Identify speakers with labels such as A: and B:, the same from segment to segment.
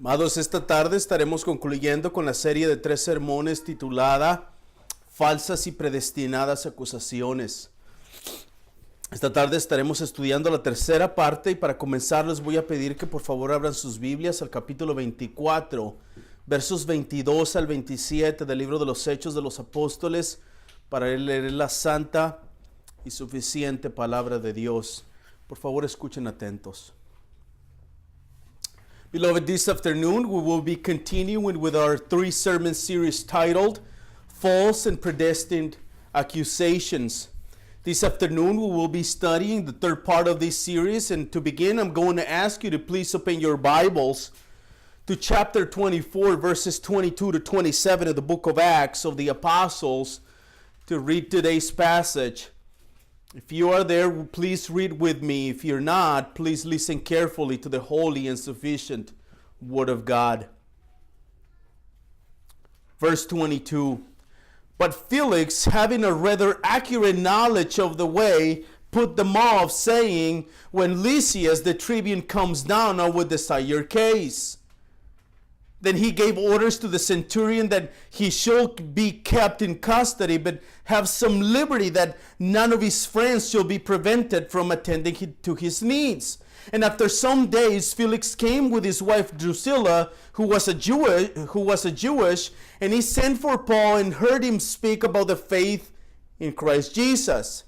A: Amados, esta tarde estaremos concluyendo con la serie de 3 sermones titulada Falsas y predestinadas acusaciones. Esta tarde estaremos estudiando la tercera parte y para comenzar les voy a pedir que por favor abran sus Biblias al capítulo 24, versos 22 al 27 del libro de los Hechos de los Apóstoles para leer la santa y suficiente palabra de Dios. Por favor, escuchen atentos. Beloved, this afternoon we will be continuing with our 3-sermon series titled False and Predestined Accusations. This afternoon we will be studying the third part of this series, and to begin I'm going to ask you to please open your Bibles to chapter 24 verses 22 to 27 of the book of Acts of the Apostles to read today's passage. If you are there, please read with me. If you're not, please listen carefully to the holy and sufficient Word of God. Verse 22. But Felix, having a rather accurate knowledge of the way, put them off, saying, When Lysias the tribune comes down, I will decide your case. Then he gave orders to the centurion that he should be kept in custody, but have some liberty, that none of his friends shall be prevented from attending to his needs. And after some days, Felix came with his wife Drusilla, who was a Jewish, and he sent for Paul and heard him speak about the faith in Christ Jesus.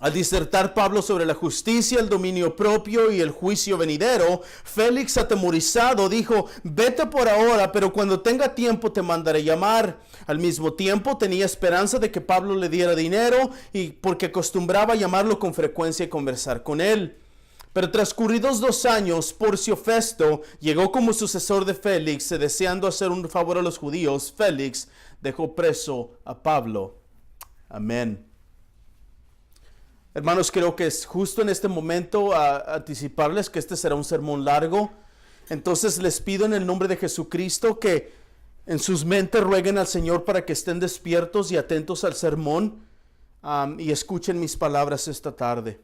A: Al disertar Pablo sobre la justicia, el dominio propio y el juicio venidero, Félix, atemorizado, dijo, vete por ahora, pero cuando tenga tiempo te mandaré llamar. Al mismo tiempo tenía esperanza de que Pablo le diera dinero, y porque acostumbraba a llamarlo con frecuencia y conversar con él. Pero transcurridos 2 años, Porcio Festo llegó como sucesor de Félix, deseando hacer un favor a los judíos. Félix dejó preso a Pablo. Amén. Hermanos, creo que es justo en este momento anticiparles que este será un sermón largo. Entonces les pido en el nombre de Jesucristo que en sus mentes rueguen al Señor para que estén despiertos y atentos al sermón y escuchen mis palabras esta tarde.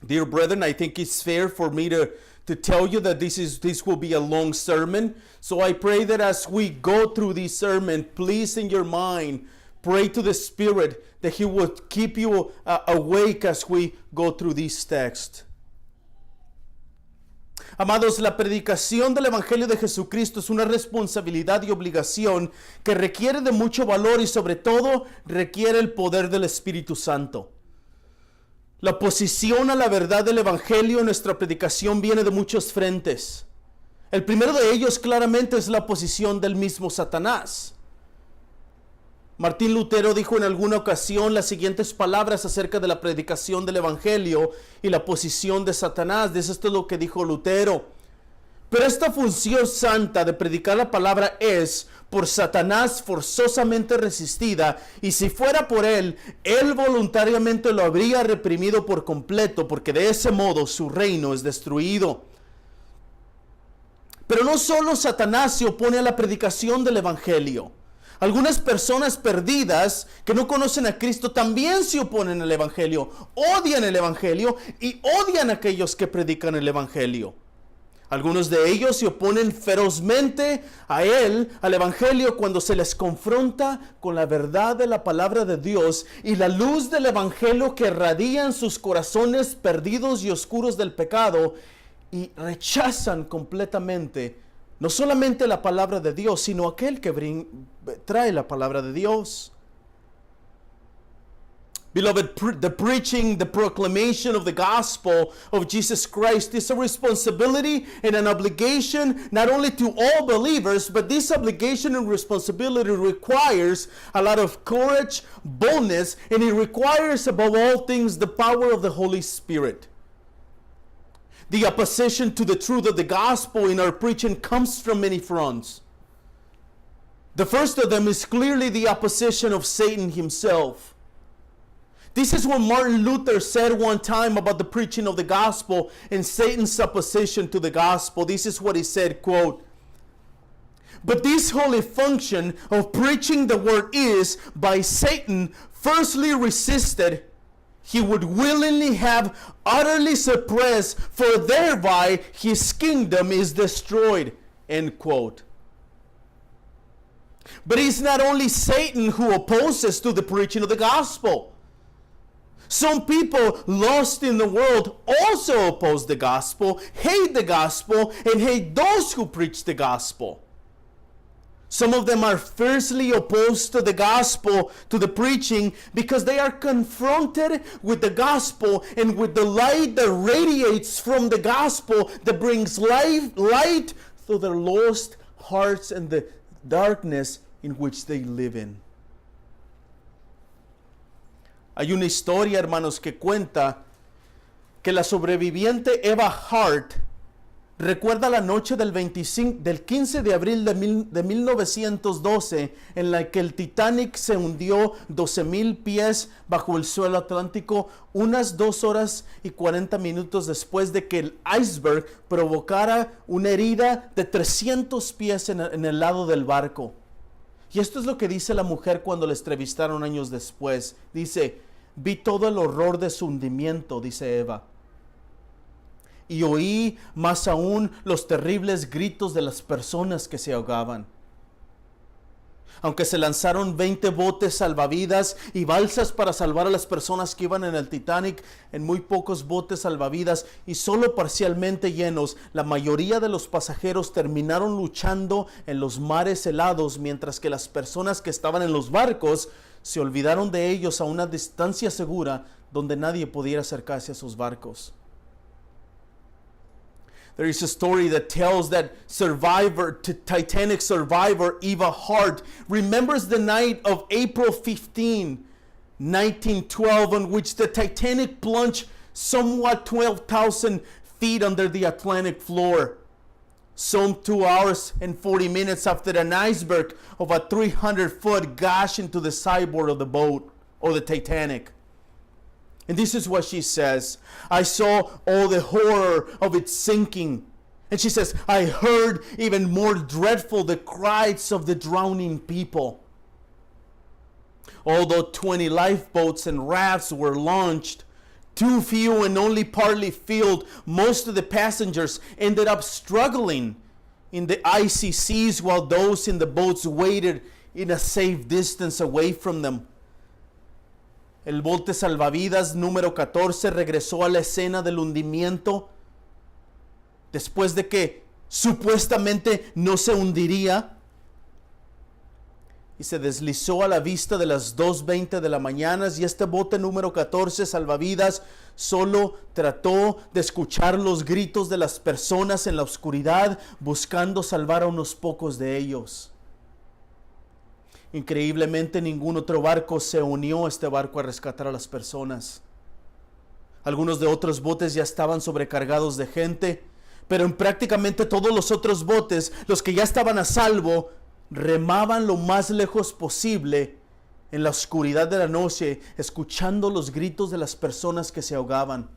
A: Dear brethren, I think it's fair for me to tell you that this will be a long sermon. So I pray that as we go through this sermon, please in your mind, pray to the Spirit that He would keep you awake as we go through this text. Amados, la predicación del Evangelio de Jesucristo es una responsabilidad y obligación que requiere de mucho valor y sobre todo requiere el poder del Espíritu Santo. La oposición a la verdad del Evangelio en nuestra predicación viene de muchos frentes. El primero de ellos claramente es la oposición del mismo Satanás. Martín Lutero dijo en alguna ocasión las siguientes palabras acerca de la predicación del Evangelio y la posición de Satanás. Esto es lo que dijo Lutero. Pero esta función santa de predicar la palabra es por Satanás forzosamente resistida, y si fuera por él voluntariamente lo habría reprimido por completo, porque de ese modo su reino es destruido. Pero no solo Satanás se opone a la predicación del Evangelio. Algunas personas perdidas que no conocen a Cristo también se oponen al Evangelio, odian el Evangelio y odian a aquellos que predican el Evangelio. Algunos de ellos se oponen ferozmente a él, al Evangelio, cuando se les confronta con la verdad de la palabra de Dios y la luz del Evangelio que irradia en sus corazones perdidos y oscuros del pecado, y rechazan completamente no solamente la palabra de Dios, sino aquel que trae la palabra de Dios. Beloved, the preaching, the proclamation of the gospel of Jesus Christ is a responsibility and an obligation not only to all believers, but this obligation and responsibility requires a lot of courage, boldness, and it requires above all things the power of the Holy Spirit. The opposition to the truth of the gospel in our preaching comes from many fronts. The first of them is clearly the opposition of Satan himself. This is what Martin Luther said one time about the preaching of the gospel and Satan's opposition to the gospel. This is what he said, quote, But this holy function of preaching the word is, by Satan, firstly resisted he would willingly have utterly suppressed, for thereby his kingdom is destroyed. End quote. But it's not only Satan who opposes to the preaching of the gospel. Some people lost in the world also oppose the gospel, hate the gospel, and hate those who preach the gospel. Some of them are fiercely opposed to the gospel, to the preaching, because they are confronted with the gospel and with the light that radiates from the gospel that brings light through their lost hearts and the darkness in which they live in. Hay una historia, hermanos, que cuenta que la sobreviviente Eva Hart recuerda la noche del 15 de abril de 1912 en la que el Titanic se hundió 12,000 pies bajo el suelo Atlántico, unas 2 horas y 40 minutos después de que el iceberg provocara una herida de 300 pies en el lado del barco. Y esto es lo que dice la mujer cuando la entrevistaron años después. Dice, vi todo el horror de su hundimiento, dice Eva. Y oí más aún los terribles gritos de las personas que se ahogaban. Aunque se lanzaron 20 botes salvavidas y balsas para salvar a las personas que iban en el Titanic, en muy pocos botes salvavidas y solo parcialmente llenos, la mayoría de los pasajeros terminaron luchando en los mares helados, mientras que las personas que estaban en los barcos se olvidaron de ellos a una distancia segura donde nadie pudiera acercarse a sus barcos. There is a story that tells that Titanic survivor Eva Hart remembers the night of April 15, 1912, on which the Titanic plunged somewhat 12,000 feet under the Atlantic floor. Some 2 hours and 40 minutes after an iceberg of a 300-foot gash into the sideboard of the boat, or the Titanic. And this is what she says. I saw all the horror of its sinking. And she says, I heard even more dreadful the cries of the drowning people. Although 20 lifeboats and rafts were launched, too few and only partly filled, most of the passengers ended up struggling in the icy seas while those in the boats waited in a safe distance away from them. El bote salvavidas número 14 regresó a la escena del hundimiento después de que supuestamente no se hundiría y se deslizó a la vista de las 2:20 de la mañana, y este bote número 14 salvavidas solo trató de escuchar los gritos de las personas en la oscuridad buscando salvar a unos pocos de ellos. Increíblemente, ningún otro barco se unió a este barco a rescatar a las personas. Algunos de otros botes ya estaban sobrecargados de gente, pero en prácticamente todos los otros botes, los que ya estaban a salvo, remaban lo más lejos posible en la oscuridad de la noche, escuchando los gritos de las personas que se ahogaban.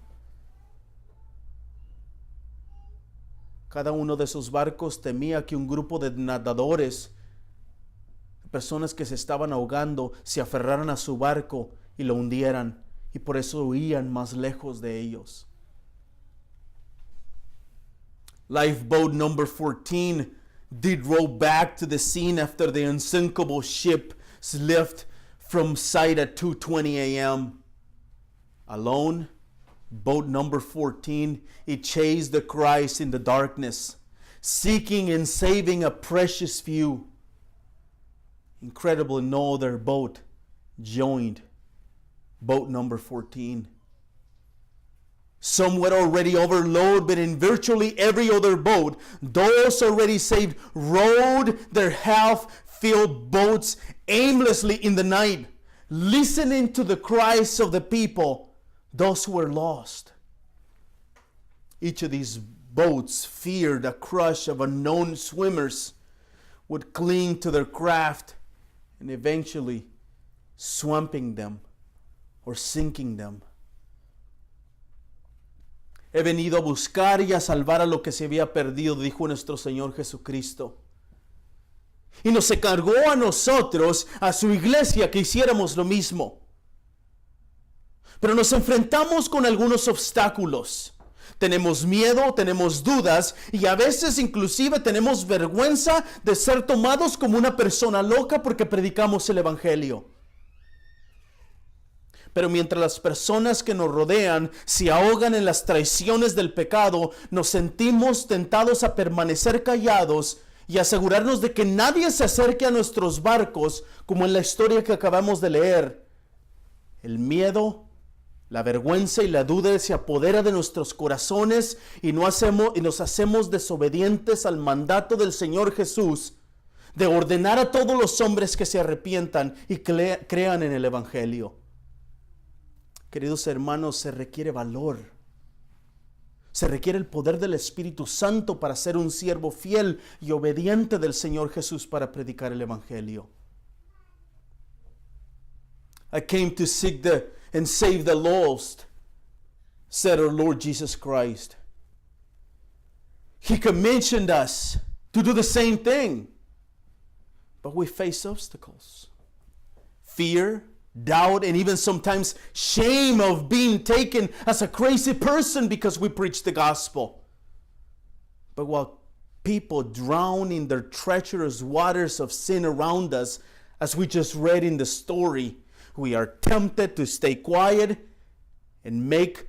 A: Cada uno de esos barcos temía que un grupo de nadadores, personas que se estaban ahogando, se aferraran a su barco y lo hundieran, y por eso huían más lejos de ellos. Lifeboat number 14 did row back to the scene after the unsinkable ship left from sight at 2:20 a.m. Alone, boat number 14, it chased the Christ in the darkness, seeking and saving a precious few. Incredible, no other boat joined boat number 14. Some were already overloaded, but in virtually every other boat, those already saved rowed their half-filled boats aimlessly in the night, listening to the cries of the people, those who were lost. Each of these boats feared a crush of unknown swimmers would cling to their craft and eventually swamping them or sinking them. He venido a buscar y a salvar a lo que se había perdido, dijo nuestro Señor Jesucristo. Y nos encargó a nosotros, a su iglesia, que hiciéramos lo mismo. Pero nos enfrentamos con algunos obstáculos. Tenemos miedo, tenemos dudas y a veces inclusive tenemos vergüenza de ser tomados como una persona loca porque predicamos el evangelio. Pero mientras las personas que nos rodean se ahogan en las traiciones del pecado, nos sentimos tentados a permanecer callados y asegurarnos de que nadie se acerque a nuestros barcos, como en la historia que acabamos de leer. El miedo, la vergüenza y la duda se apodera de nuestros corazones y nos hacemos desobedientes al mandato del Señor Jesús de ordenar a todos los hombres que se arrepientan y crean en el evangelio. Queridos hermanos, se requiere valor. Se requiere el poder del Espíritu Santo para ser un siervo fiel y obediente del Señor Jesús para predicar el evangelio. I came to seek and save the lost, said our Lord Jesus Christ. He commissioned us to do the same thing, but we face obstacles. Fear, doubt, and even sometimes shame of being taken as a crazy person because we preach the gospel. But while people drown in their treacherous waters of sin around us, as we just read in the story, we are tempted to stay quiet and make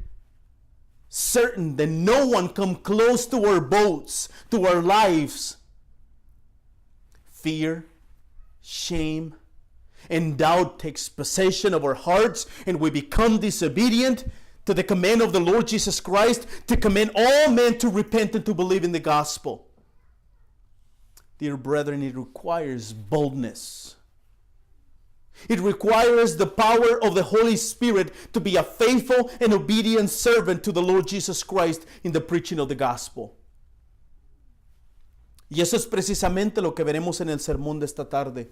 A: certain that no one come close to our boats, to our lives. Fear, shame, and doubt takes possession of our hearts, and we become disobedient to the command of the Lord Jesus Christ to command all men to repent and to believe in the gospel. Dear brethren, it requires boldness. It requires the power of the Holy Spirit to be a faithful and obedient servant to the Lord Jesus Christ in the preaching of the gospel. Y eso es precisamente lo que veremos en el sermón de esta tarde.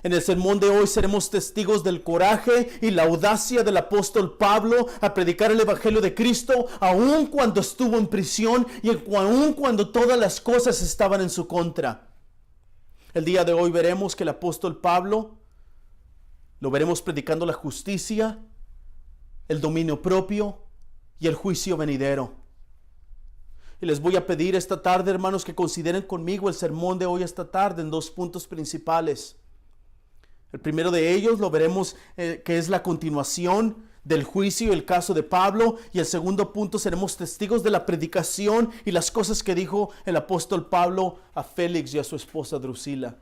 A: En el sermón de hoy seremos testigos del coraje y la audacia del apóstol Pablo a predicar el evangelio de Cristo, aun cuando estuvo en prisión y aun cuando todas las cosas estaban en su contra. El día de hoy veremos que el apóstol Pablo lo veremos predicando la justicia, el dominio propio y el juicio venidero. Y les voy a pedir esta tarde, hermanos, que consideren conmigo el sermón de hoy esta tarde en dos puntos principales. El primero de ellos lo veremos que es la continuación del juicio y el caso de Pablo. Y el segundo punto, seremos testigos de la predicación y las cosas que dijo el apóstol Pablo a Félix y a su esposa Drusila.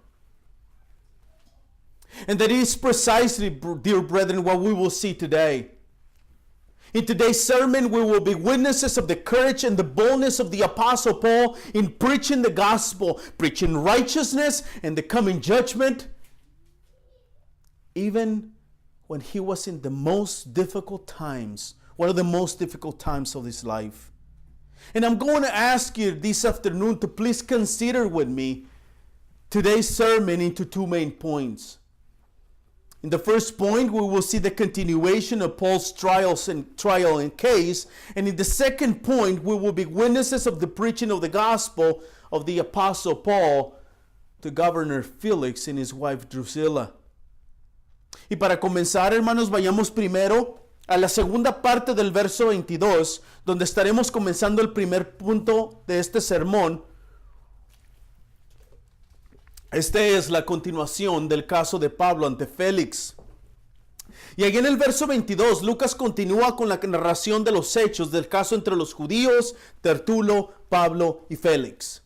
A: And that is precisely, dear brethren, what we will see today. In today's sermon, we will be witnesses of the courage and the boldness of the Apostle Paul in preaching the gospel, preaching righteousness and the coming judgment, even when he was in the most difficult times, one of the most difficult times of his life. And I'm going to ask you this afternoon to please consider with me today's sermon into two main points. In the first point, we will see the continuation of Paul's trial and case. And in the second point, we will be witnesses of the preaching of the gospel of the Apostle Paul to Governor Felix and his wife Drusilla. Y para comenzar, hermanos, vayamos primero a la segunda parte del verso 22, donde estaremos comenzando el primer punto de este sermón. Esta es la continuación del caso de Pablo ante Félix. Y ahí en el verso 22, Lucas continúa con la narración de los hechos del caso entre los judíos, Tertulo, Pablo y Félix.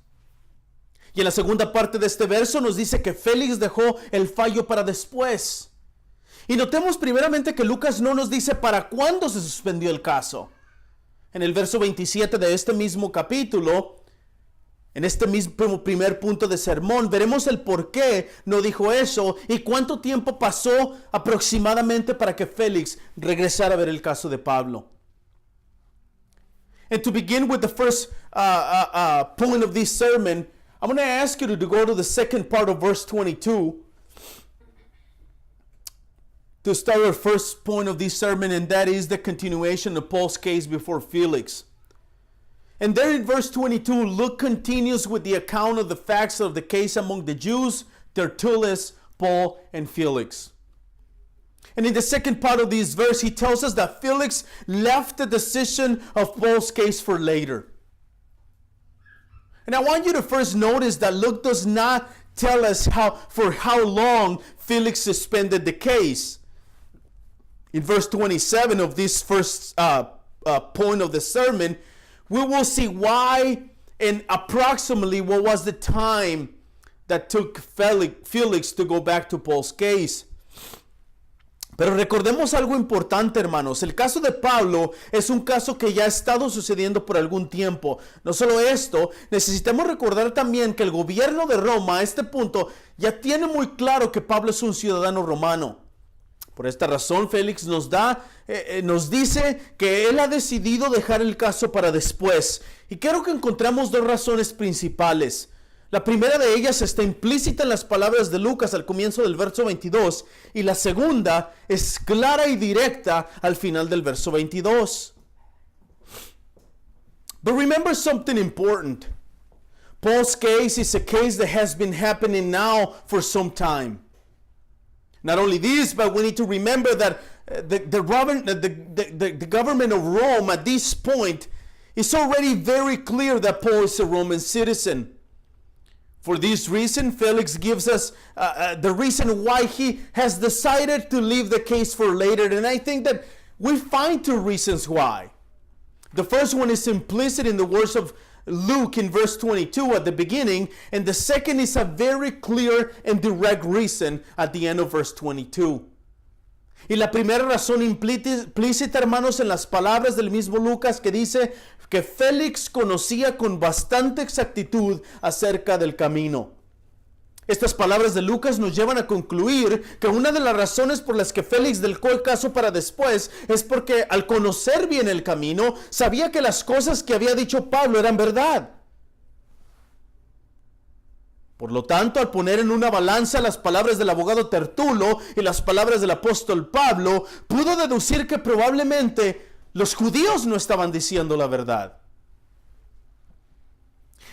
A: Y en la segunda parte de este verso nos dice que Félix dejó el fallo para después. Y notemos primeramente que Lucas no nos dice para cuándo se suspendió el caso. En el verso 27 de este mismo capítulo, en este mismo primer punto de sermón, veremos el por qué no dijo eso y cuánto tiempo pasó aproximadamente para que Félix regresara a ver el caso de Pablo. And to begin with the first point of this sermon, I'm going to ask you to go to the second part of verse 22 to start our first point of this sermon, and that is the continuation of Paul's case before Felix. And there in verse 22, Luke continues with the account of the facts of the case among the Jews, Tertullus, Paul, and Felix. And in the second part of this verse, he tells us that Felix left the decision of Paul's case for later. And I want you to first notice that Luke does not tell us for how long Felix suspended the case. In verse 27 of this first point of the sermon, we will see why and approximately what was the time that took Felix to go back to Paul's case. Pero recordemos algo importante, hermanos. El caso de Pablo es un caso que ya ha estado sucediendo por algún tiempo. No solo esto, necesitamos recordar también que el gobierno de Roma a este punto ya tiene muy claro que Pablo es un ciudadano romano. Por esta razón, Félix nos dice que él ha decidido dejar el caso para después. Y creo que encontramos dos razones principales. La primera de ellas está implícita en las palabras de Lucas al comienzo del verso 22 y la segunda es clara y directa al final del verso 22. But remember something important. Paul's case is a case that has been happening now for some time. Not only this, but we need to remember that the government of Rome at this point is already very clear that Paul is a Roman citizen. For this reason, Felix gives us the reason why he has decided to leave the case for later. And I think that we find two reasons why. The first one is implicit in the words of Luke in verse 22 at the beginning. And the second is a very clear and direct reason at the end of verse 22. Y la primera razón implícita, hermanos, en las palabras del mismo Lucas que dice que Félix conocía con bastante exactitud acerca del camino. Estas palabras de Lucas nos llevan a concluir que una de las razones por las que Félix dejó el caso para después es porque al conocer bien el camino, sabía que las cosas que había dicho Pablo eran verdad. Por lo tanto, al poner en una balanza las palabras del abogado Tertulo y las palabras del apóstol Pablo, pudo deducir que probablemente los judíos no estaban diciendo la verdad.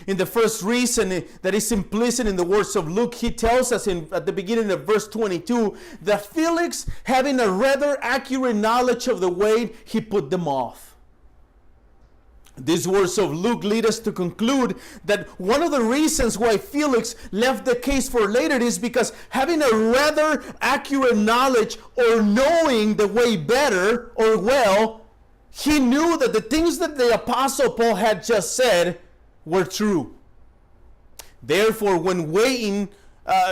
A: In the first reason that is implicit in the words of Luke, he tells us at the beginning of verse 22 that Felix, having a rather accurate knowledge of the way, he put them off. These words of Luke lead us to conclude that one of the reasons why Felix left the case for later is because having a rather accurate knowledge or knowing the way better or well, he knew that the things that the Apostle Paul had just said were true. Therefore, when weighing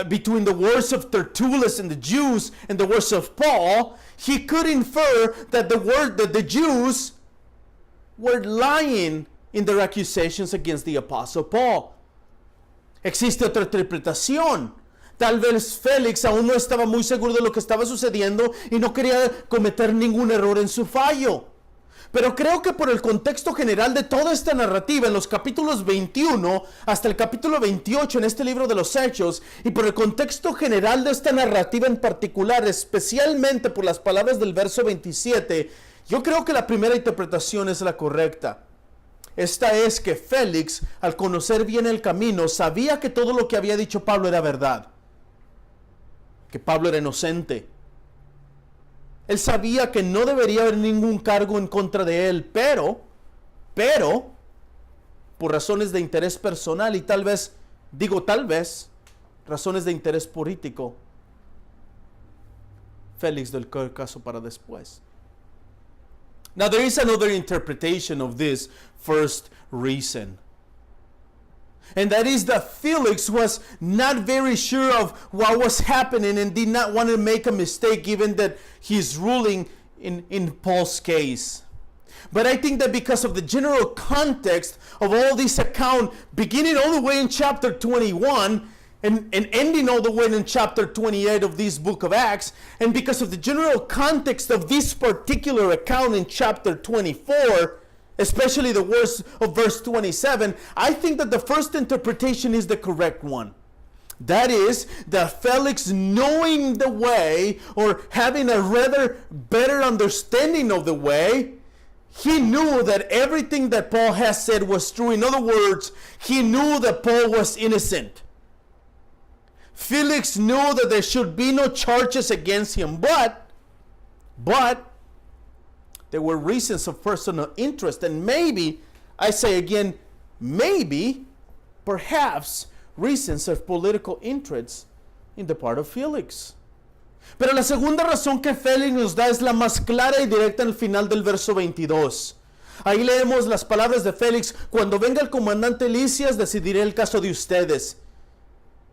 A: between the words of Tertullus and the Jews and the words of Paul, he could infer that the Jews were lying in their accusations against the Apostle Paul. Existe otra interpretación. Tal vez Félix aún no estaba muy seguro de lo que estaba sucediendo y no quería cometer ningún error en su fallo. Pero creo que por el contexto general de toda esta narrativa, en los capítulos 21 hasta el capítulo 28 en este libro de los Hechos, y por el contexto general de esta narrativa en particular, especialmente por las palabras del verso 27, yo creo que la primera interpretación es la correcta. Esta es que Félix, al conocer bien el camino, sabía que todo lo que había dicho Pablo era verdad. Que Pablo era inocente. Él sabía que no debería haber ningún cargo en contra de él, pero, por razones de interés personal y tal vez, razones de interés político, Félix dejó el caso para después. Now there is another interpretation of this first reason. And that is that Felix was not very sure of what was happening and did not want to make a mistake given that he's ruling in Paul's case. But I think that because of the general context of all this account, beginning all the way in chapter 21 and ending all the way in chapter 28 of this book of Acts, and because of the general context of this particular account in chapter 24, especially the words of verse 27, I think that the first interpretation is the correct one. That is, that Felix, knowing the way or having a rather better understanding of the way, he knew that everything that Paul has said was true. In other words, he knew that Paul was innocent. Felix knew that there should be no charges against him, but But there were reasons of personal interest, and maybe, I say again, maybe, perhaps, reasons of political interest in the part of Felix. Pero la segunda razón que Félix nos da es la más clara y directa en el final del verso 22. Ahí leemos las palabras de Félix: cuando venga el comandante Lisias, decidiré el caso de ustedes.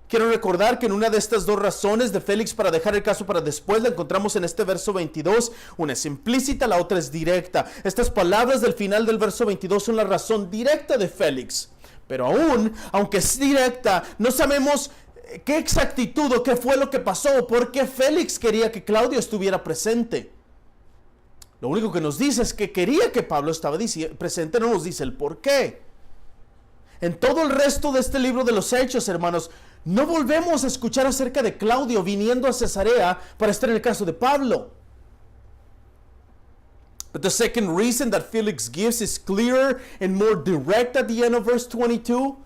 A: Quiero recordar que en una de estas dos razones de Félix para dejar el caso para después la encontramos en este verso 22. Una es implícita, la otra es directa. Estas palabras del final del verso 22 son la razón directa de Félix. Pero aún, aunque es directa, no sabemos qué exactitud o qué fue lo que pasó o por qué Félix quería que Claudio estuviera presente. Lo único que nos dice es que quería que Pablo estaba presente, no nos dice el por qué. En todo el resto de este libro de los Hechos, hermanos, no volvemos a escuchar acerca de Claudio viniendo a Cesarea para estar en el caso de Pablo. But the second reason that Felix gives is clearer and more direct at the end of verse 22.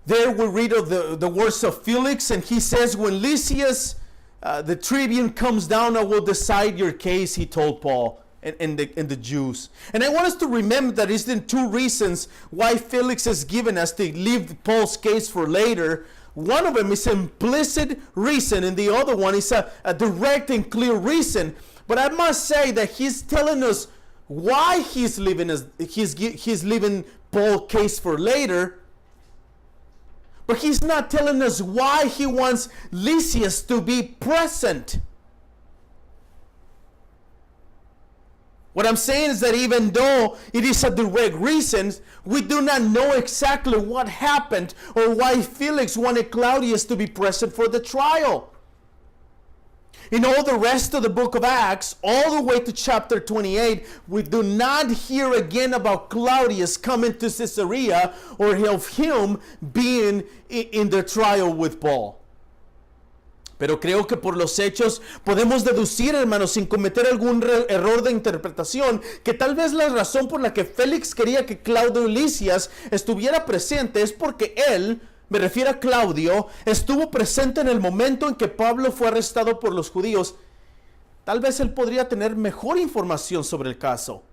A: There we read of the words of Felix, and he says, when Lysias, the tribune, comes down, I will decide your case, he told Paul and the Jews. And I want us to remember that it's in two reasons why Felix is given us to leave Paul's case for later. One of them is an implicit reason, and the other one is a direct and clear reason. But I must say that he's telling us why he's leaving Paul's case for later. But he's not telling us why he wants Lysias to be present. What I'm saying is that even though it is a direct reason, we do not know exactly what happened or why Felix wanted Claudius to be present for the trial. In all the rest of the book of Acts, all the way to chapter 28, we do not hear again about Claudius coming to Caesarea or of him being in the trial with Paul. Pero creo que por los hechos podemos deducir, hermanos, sin cometer algún error de interpretación, que tal vez la razón por la que Félix quería que Claudio Lisias estuviera presente es porque él, me refiero a Claudio, estuvo presente en el momento en que Pablo fue arrestado por los judíos. Tal vez él podría tener mejor información sobre el caso.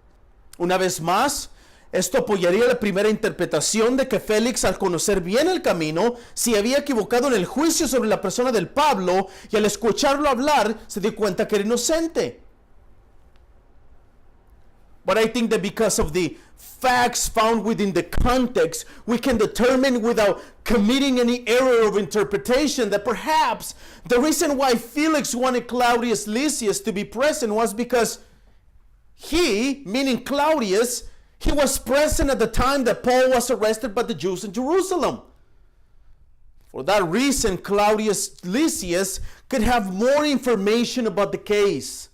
A: Una vez más, esto apoyaría la primera interpretación de que Félix, al conocer bien el camino, se había equivocado en el juicio sobre la persona del Pablo y al escucharlo hablar se dio cuenta que era inocente. But I think that because of the facts found within the context, we can determine without committing any error of interpretation that perhaps the reason why Felix wanted Claudius Lysias to be present was because he, meaning Claudius, he was present at the time that Paul was arrested by the Jews in Jerusalem. For that reason, Claudius Lysias could have more information about the case.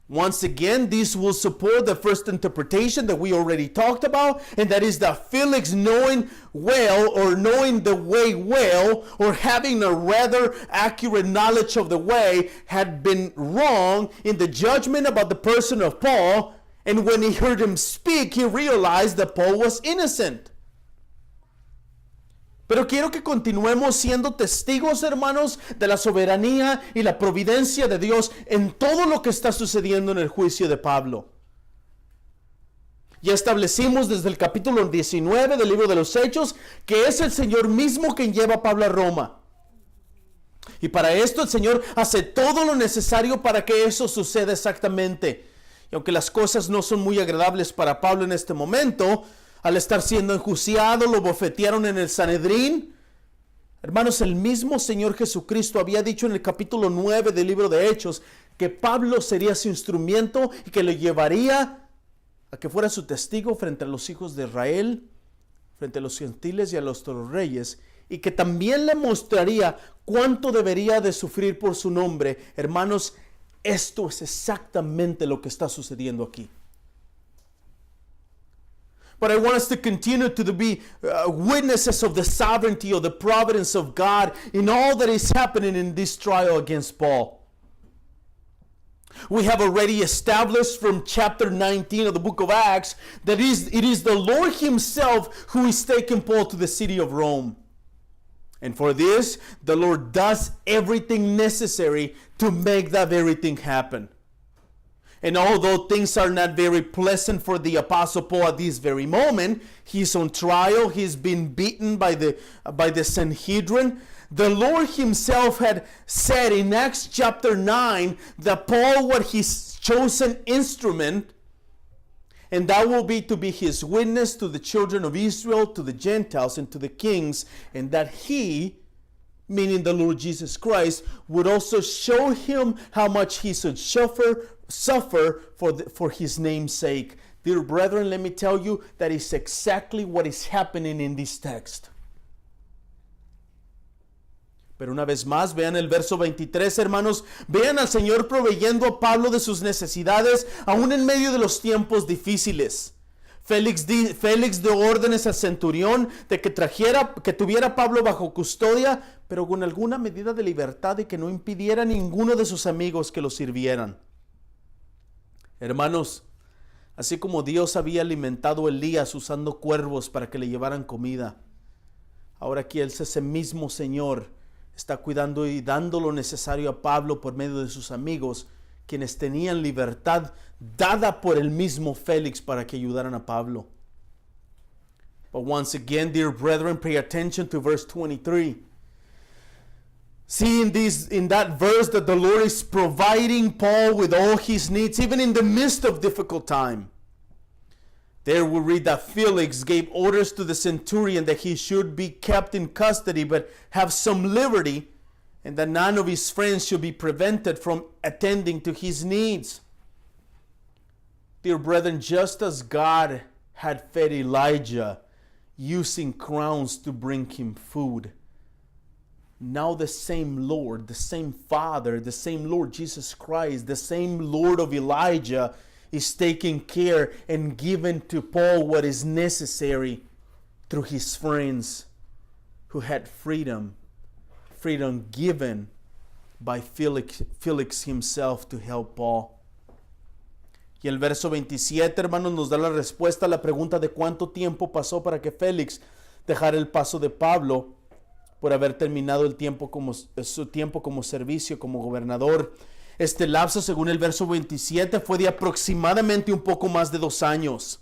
A: Once again, this will support the first interpretation that we already talked about, and that is that Felix knowing well, or knowing the way well, or having a rather accurate knowledge of the way, had been wrong in the judgment about the person of Paul, and when he heard him speak, he realized that Paul was innocent. Pero quiero que continuemos siendo testigos, hermanos, de la soberanía y la providencia de Dios en todo lo que está sucediendo en el juicio de Pablo. Ya establecimos desde el capítulo 19 del libro de los Hechos que es el Señor mismo quien lleva a Pablo a Roma. Y para esto el Señor hace todo lo necesario para que eso suceda exactamente. Y aunque las cosas no son muy agradables para Pablo en este momento, al estar siendo enjuiciado, lo bofetearon en el Sanedrín. Hermanos, el mismo Señor Jesucristo había dicho en el capítulo 9 del libro de Hechos que Pablo sería su instrumento y que le llevaría a que fuera su testigo frente a los hijos de Israel, frente a los gentiles y a los reyes, y que también le mostraría cuánto debería de sufrir por su nombre. Hermanos, esto es exactamente lo que está sucediendo aquí. But I want us to continue to be witnesses of the sovereignty of the providence of God in all that is happening in this trial against Paul. We have already established from chapter 19 of the book of Acts that it is the Lord himself who is taking Paul to the city of Rome. And for this, the Lord does everything necessary to make that very thing happen. And although things are not very pleasant for the Apostle Paul at this very moment, he's on trial, he's been beaten by the Sanhedrin. The Lord himself had said in Acts chapter 9 that Paul was his chosen instrument, and that will be to be his witness to the children of Israel, to the Gentiles, and to the kings, and that he, meaning the Lord Jesus Christ, would also show him how much he should suffer for his name's sake. Dear brethren, let me tell you, that is exactly what is happening in this text. Pero una vez más, vean el verso 23, hermanos. Vean al Señor proveyendo a Pablo de sus necesidades, aún en medio de los tiempos difíciles. Félix dio órdenes al centurión de que tuviera a Pablo bajo custodia, pero con alguna medida de libertad y que no impidiera a ninguno de sus amigos que lo sirvieran. Hermanos, así como Dios había alimentado a Elías usando cuervos para que le llevaran comida, ahora aquí ese mismo Señor está cuidando y dando lo necesario a Pablo por medio de sus amigos, quienes tenían libertad dada por el mismo Félix para que ayudaran a Pablo. But once again, dear brethren, pay attention to verse 23. See in that verse that the Lord is providing Paul with all his needs, even in the midst of difficult time. There we read that Felix gave orders to the centurion that he should be kept in custody but have some liberty, and that none of his friends should be prevented from attending to his needs. Dear brethren, just as God had fed Elijah using crowns to bring him food, now the same Lord, the same Father, the same Lord Jesus Christ, the same Lord of Elijah is taking care and giving to Paul what is necessary through his friends who had freedom given by Felix himself to help Paul. Y el verso 27, hermanos, nos da la respuesta a la pregunta de cuánto tiempo pasó para que Félix dejara el paso de Pablo por haber terminado su tiempo como servicio como gobernador. Este lapso, según el verso 27, fue de aproximadamente un poco más de 2 años.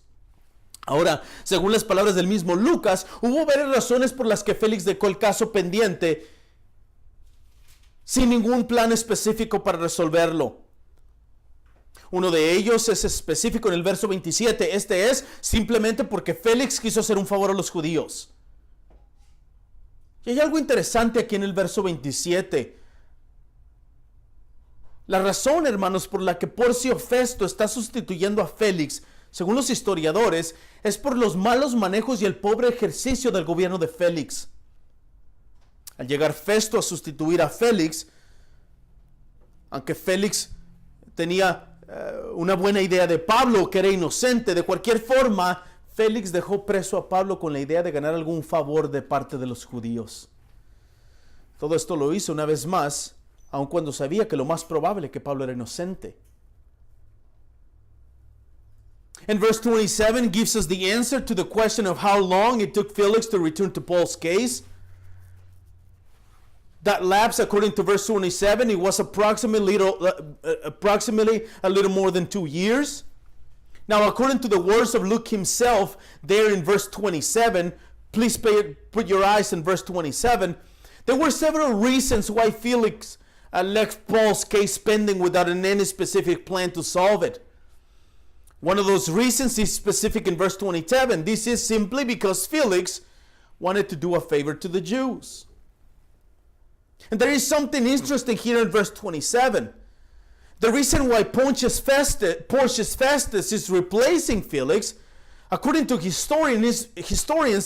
A: Ahora, según las palabras del mismo Lucas, hubo varias razones por las que Félix dejó el caso pendiente sin ningún plan específico para resolverlo. Uno de ellos es específico en el verso 27. Este es simplemente porque Félix quiso hacer un favor a los judíos. Y hay algo interesante aquí en el verso 27. La razón, hermanos, por la que Porcio Festo está sustituyendo a Félix, según los historiadores, es por los malos manejos y el pobre ejercicio del gobierno de Félix. Al llegar Festo a sustituir a Félix, aunque Félix tenía una buena idea de Pablo, que era inocente, de cualquier forma, Félix dejó preso a Pablo con la idea de ganar algún favor de parte de los judíos. Todo esto lo hizo una vez más, aun cuando sabía que lo más probable que Pablo era inocente. And verse 27 gives us the answer to the question of how long it took Felix to return to Paul's case. That lapse, according to verse 27, it was approximately a little more than 2 years. Now, according to the words of Luke himself, there in verse 27, please put your eyes in verse 27, there were several reasons why Felix left Paul's case pending without any specific plan to solve it. One of those reasons is specific in verse 27. This is simply because Felix wanted to do a favor to the Jews. And there is something interesting here in verse 27. The reason why Porcius Festus is replacing Felix, according to historians,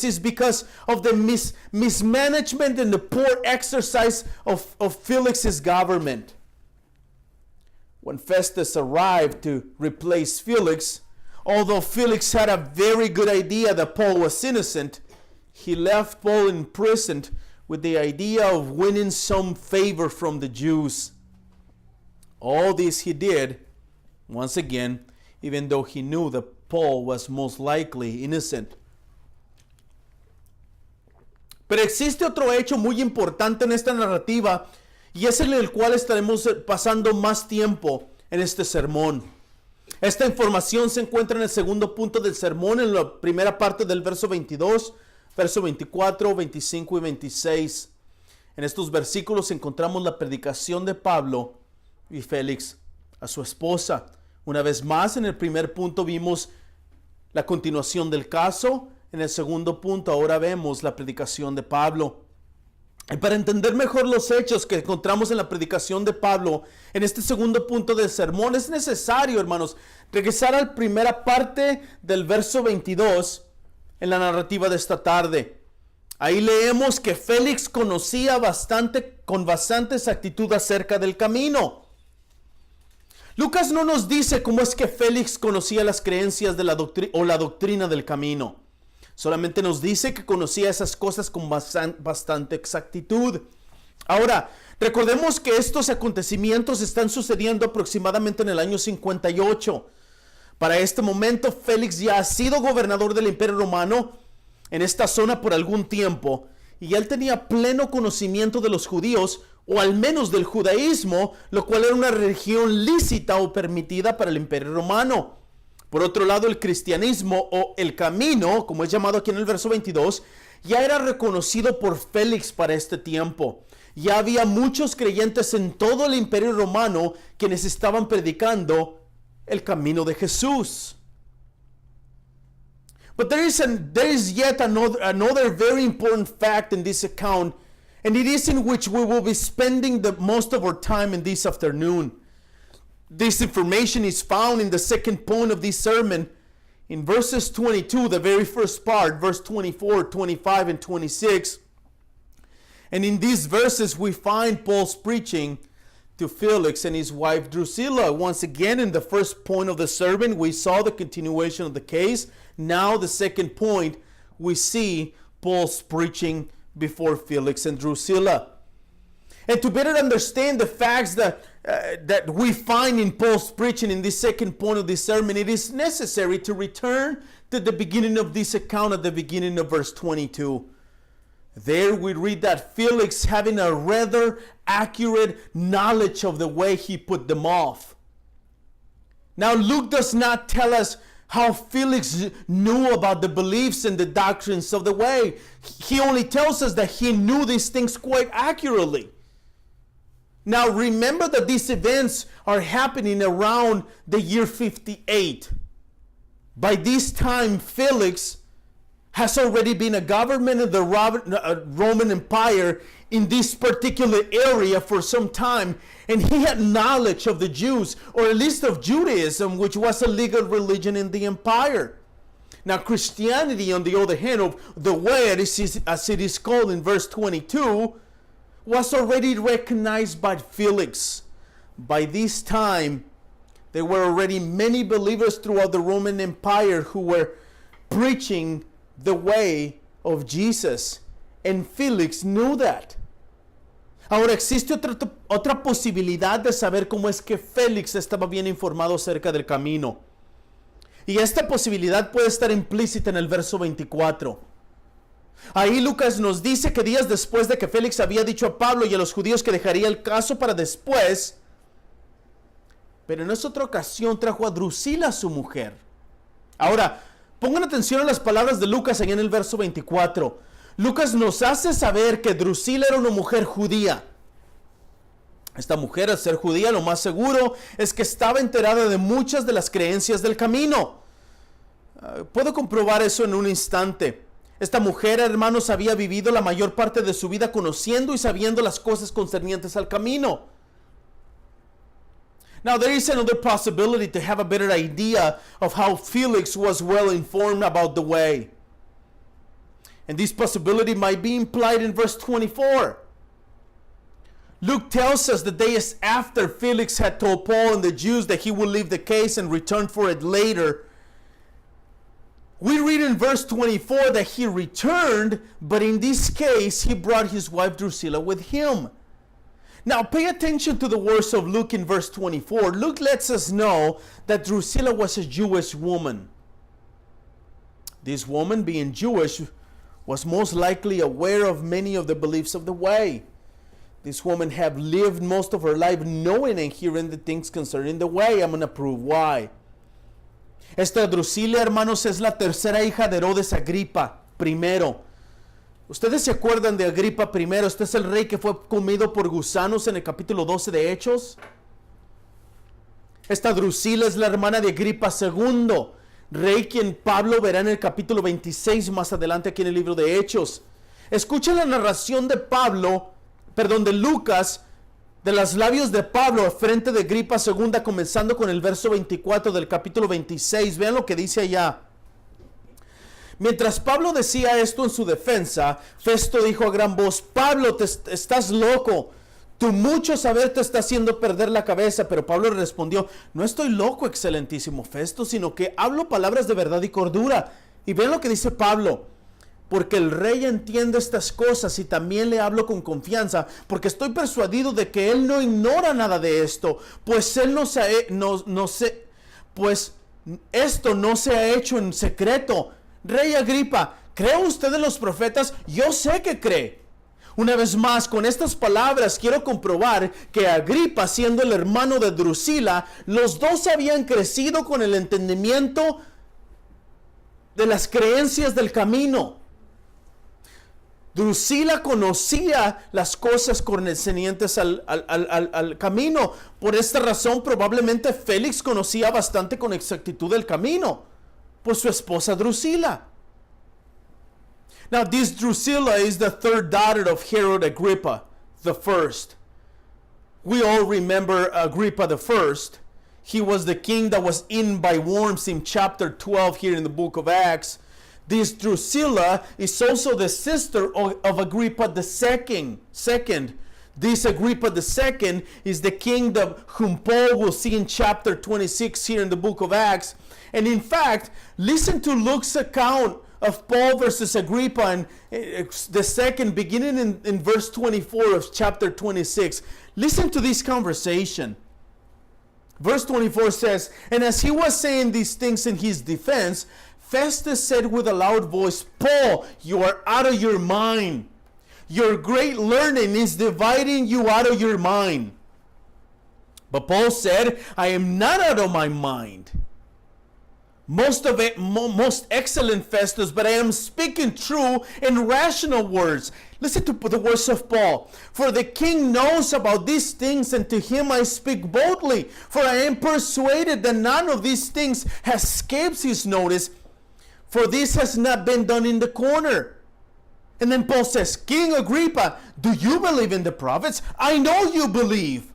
A: is because of the mismanagement and the poor exercise of Felix's government. When Festus arrived to replace Felix, although Felix had a very good idea that Paul was innocent, he left Paul imprisoned with the idea of winning some favor from the Jews. All this he did, once again, even though he knew that Paul was most likely innocent. Pero existe otro hecho muy importante en esta narrativa, y es en el cual estaremos pasando más tiempo en este sermón. Esta información se encuentra en el segundo punto del sermón, en la primera parte del verso 22, verso 24, 25 y 26. En estos versículos encontramos la predicación de Pablo y Félix a su esposa. Una vez más, en el primer punto vimos la continuación del caso. En el segundo punto ahora vemos la predicación de Pablo. Y para entender mejor los hechos que encontramos en la predicación de Pablo, en este segundo punto del sermón, es necesario, hermanos, regresar a la primera parte del verso 22 en la narrativa de esta tarde. Ahí leemos que Félix conocía con bastante exactitud acerca del camino. Lucas no nos dice cómo es que Félix conocía las creencias de la doctrina del camino. Solamente nos dice que conocía esas cosas con bastante exactitud. Ahora, recordemos que estos acontecimientos están sucediendo aproximadamente en el año 58. Para este momento, Félix ya ha sido gobernador del Imperio Romano en esta zona por algún tiempo, y él tenía pleno conocimiento de los judíos, o al menos del judaísmo, lo cual era una religión lícita o permitida para el Imperio Romano. Por otro lado, el cristianismo o el camino, como es llamado aquí en el verso 22, ya era reconocido por Félix para este tiempo. Ya había muchos creyentes en todo el Imperio Romano quienes estaban predicando el camino de Jesús. But there is yet another very important fact in this account, and it is in which we will be spending the most of our time in this afternoon. This information is found in the second point of this sermon, in verses 22, the very first part, verse 24, 25, and 26. And in these verses, we find Paul's preaching to Felix and his wife Drusilla. Once again, in the first point of the sermon, we saw the continuation of the case. Now, the second point, we see Paul's preaching before Felix and Drusilla. And to better understand the facts that we find in Paul's preaching in this second point of this sermon, it is necessary to return to the beginning of this account at the beginning of verse 22. There we read that Felix, having a rather accurate knowledge of the way, he put them off. Now, Luke does not tell us how Felix knew about the beliefs and the doctrines of the way. He only tells us that he knew these things quite accurately. Now, remember that these events are happening around the year 58. By this time, Felix has already been a government of the Roman Empire in this particular area for some time, and he had knowledge of the Jews, or at least of Judaism, which was a legal religion in the empire. Now, Christianity, on the other hand, of the way, as it is called in verse 22, was already recognized by Felix. By this time, there were already many believers throughout the Roman Empire who were preaching the way of Jesus, and Felix knew that. Ahora, existe otra posibilidad de saber cómo es que Félix estaba bien informado acerca del camino. Y esta posibilidad puede estar implícita en el verso 24. Ahí Lucas nos dice que días después de que Félix había dicho a Pablo y a los judíos que dejaría el caso para después, pero en esa otra ocasión trajo a Drusila, su mujer. Ahora, pongan atención a las palabras de Lucas en el verso 24. Lucas nos hace saber que Drusila era una mujer judía. Esta mujer, al ser judía, lo más seguro es que estaba enterada de muchas de las creencias del camino. Puedo comprobar eso en un instante. Esta mujer, hermanos, había vivido la mayor parte de su vida conociendo y sabiendo las cosas concernientes al camino. Now, there is another possibility to have a better idea of how Felix was well informed about the way. And this possibility might be implied in verse 24. Luke tells us the days after Felix had told Paul and the Jews that he would leave the case and return for it later. We read in verse 24 that he returned, but in this case, he brought his wife Drusilla with him. Now, pay attention to the words of Luke in verse 24. Luke lets us know that Drusilla was a Jewish woman. This woman, being Jewish, was most likely aware of many of the beliefs of the way. This woman had lived most of her life knowing and hearing the things concerning the way. I'm going to prove why. Esta Drusila, hermanos, es la tercera hija de Herodes Agripa primero. Ustedes se acuerdan de Agripa primero. Este es el rey que fue comido por gusanos en el capítulo 12 de Hechos. Esta Drusila es la hermana de Agripa II, rey quien Pablo verá en el capítulo 26 más adelante aquí en el libro de Hechos. Escuchen la narración de de Lucas, de los labios de Pablo frente de Agripa II, comenzando con el verso 24 del capítulo 26. Vean lo que dice allá. Mientras Pablo decía esto en su defensa, Festo dijo a gran voz: Pablo, estás loco. Tu mucho saber te está haciendo perder la cabeza. Pero Pablo respondió: no estoy loco, excelentísimo Festo, sino que hablo palabras de verdad y cordura. Y vean lo que dice Pablo: porque el rey entiende estas cosas y también le hablo con confianza, porque estoy persuadido de que él no ignora nada de esto, pues él pues esto no se ha hecho en secreto. Rey Agripa, ¿cree usted en los profetas? Yo sé que cree. Una vez más, con estas palabras quiero comprobar que Agripa, siendo el hermano de Drusila, los dos habían crecido con el entendimiento de las creencias del camino. Drusila conocía las cosas concernientes al camino. Por esta razón, probablemente Félix conocía bastante con exactitud el camino, por su esposa Drusila. Now, this Drusilla is the third daughter of Herod Agrippa the first. We all remember Agrippa the first. He was the king that was eaten by worms in chapter 12 here in the book of Acts. This Drusilla is also the sister of Agrippa the second. This Agrippa the second is the king whom Paul will see in chapter 26 here in the book of Acts. And in fact, listen to Luke's account of Paul versus Agrippa and the second, beginning in verse 24 of chapter 26. Listen to this conversation. Verse 24 says, and as he was saying these things in his defense, Festus said with a loud voice, Paul, you are out of your mind. Your great learning is dividing you out of your mind. But Paul said, I am not out of my mind. Most excellent Festus, but I am speaking true and rational words. Listen to the words of Paul. For the king knows about these things, and to him I speak boldly. For I am persuaded that none of these things has escaped his notice, for this has not been done in the corner. And then Paul says, King Agrippa, do you believe in the prophets? I know you believe.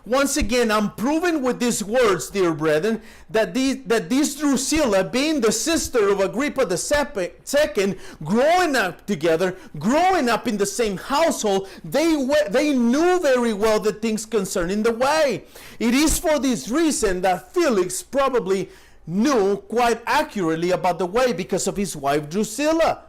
A: Once again, I'm proving with these words, dear brethren, that this Drusilla, being the sister of Agrippa the second, growing up together, growing up in the same household, they knew very well the things concerning the way. It is for this reason that Felix probably knew quite accurately about the way because of his wife Drusilla.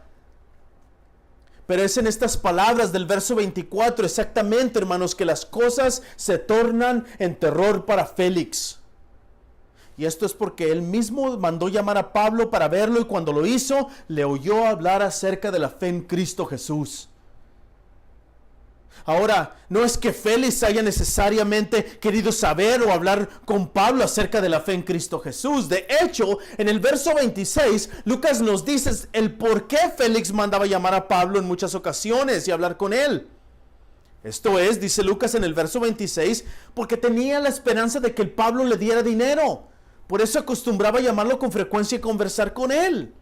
A: Pero es en estas palabras del verso 24 exactamente, hermanos, que las cosas se tornan en terror para Félix. Y esto es porque él mismo mandó llamar a Pablo para verlo, y cuando lo hizo, le oyó hablar acerca de la fe en Cristo Jesús. Ahora, no es que Félix haya necesariamente querido saber o hablar con Pablo acerca de la fe en Cristo Jesús. De hecho, en el verso 26, Lucas nos dice el por qué Félix mandaba llamar a Pablo en muchas ocasiones y hablar con él. Esto es, dice Lucas en el verso 26, porque tenía la esperanza de que el Pablo le diera dinero. Por eso acostumbraba a llamarlo con frecuencia y conversar con él.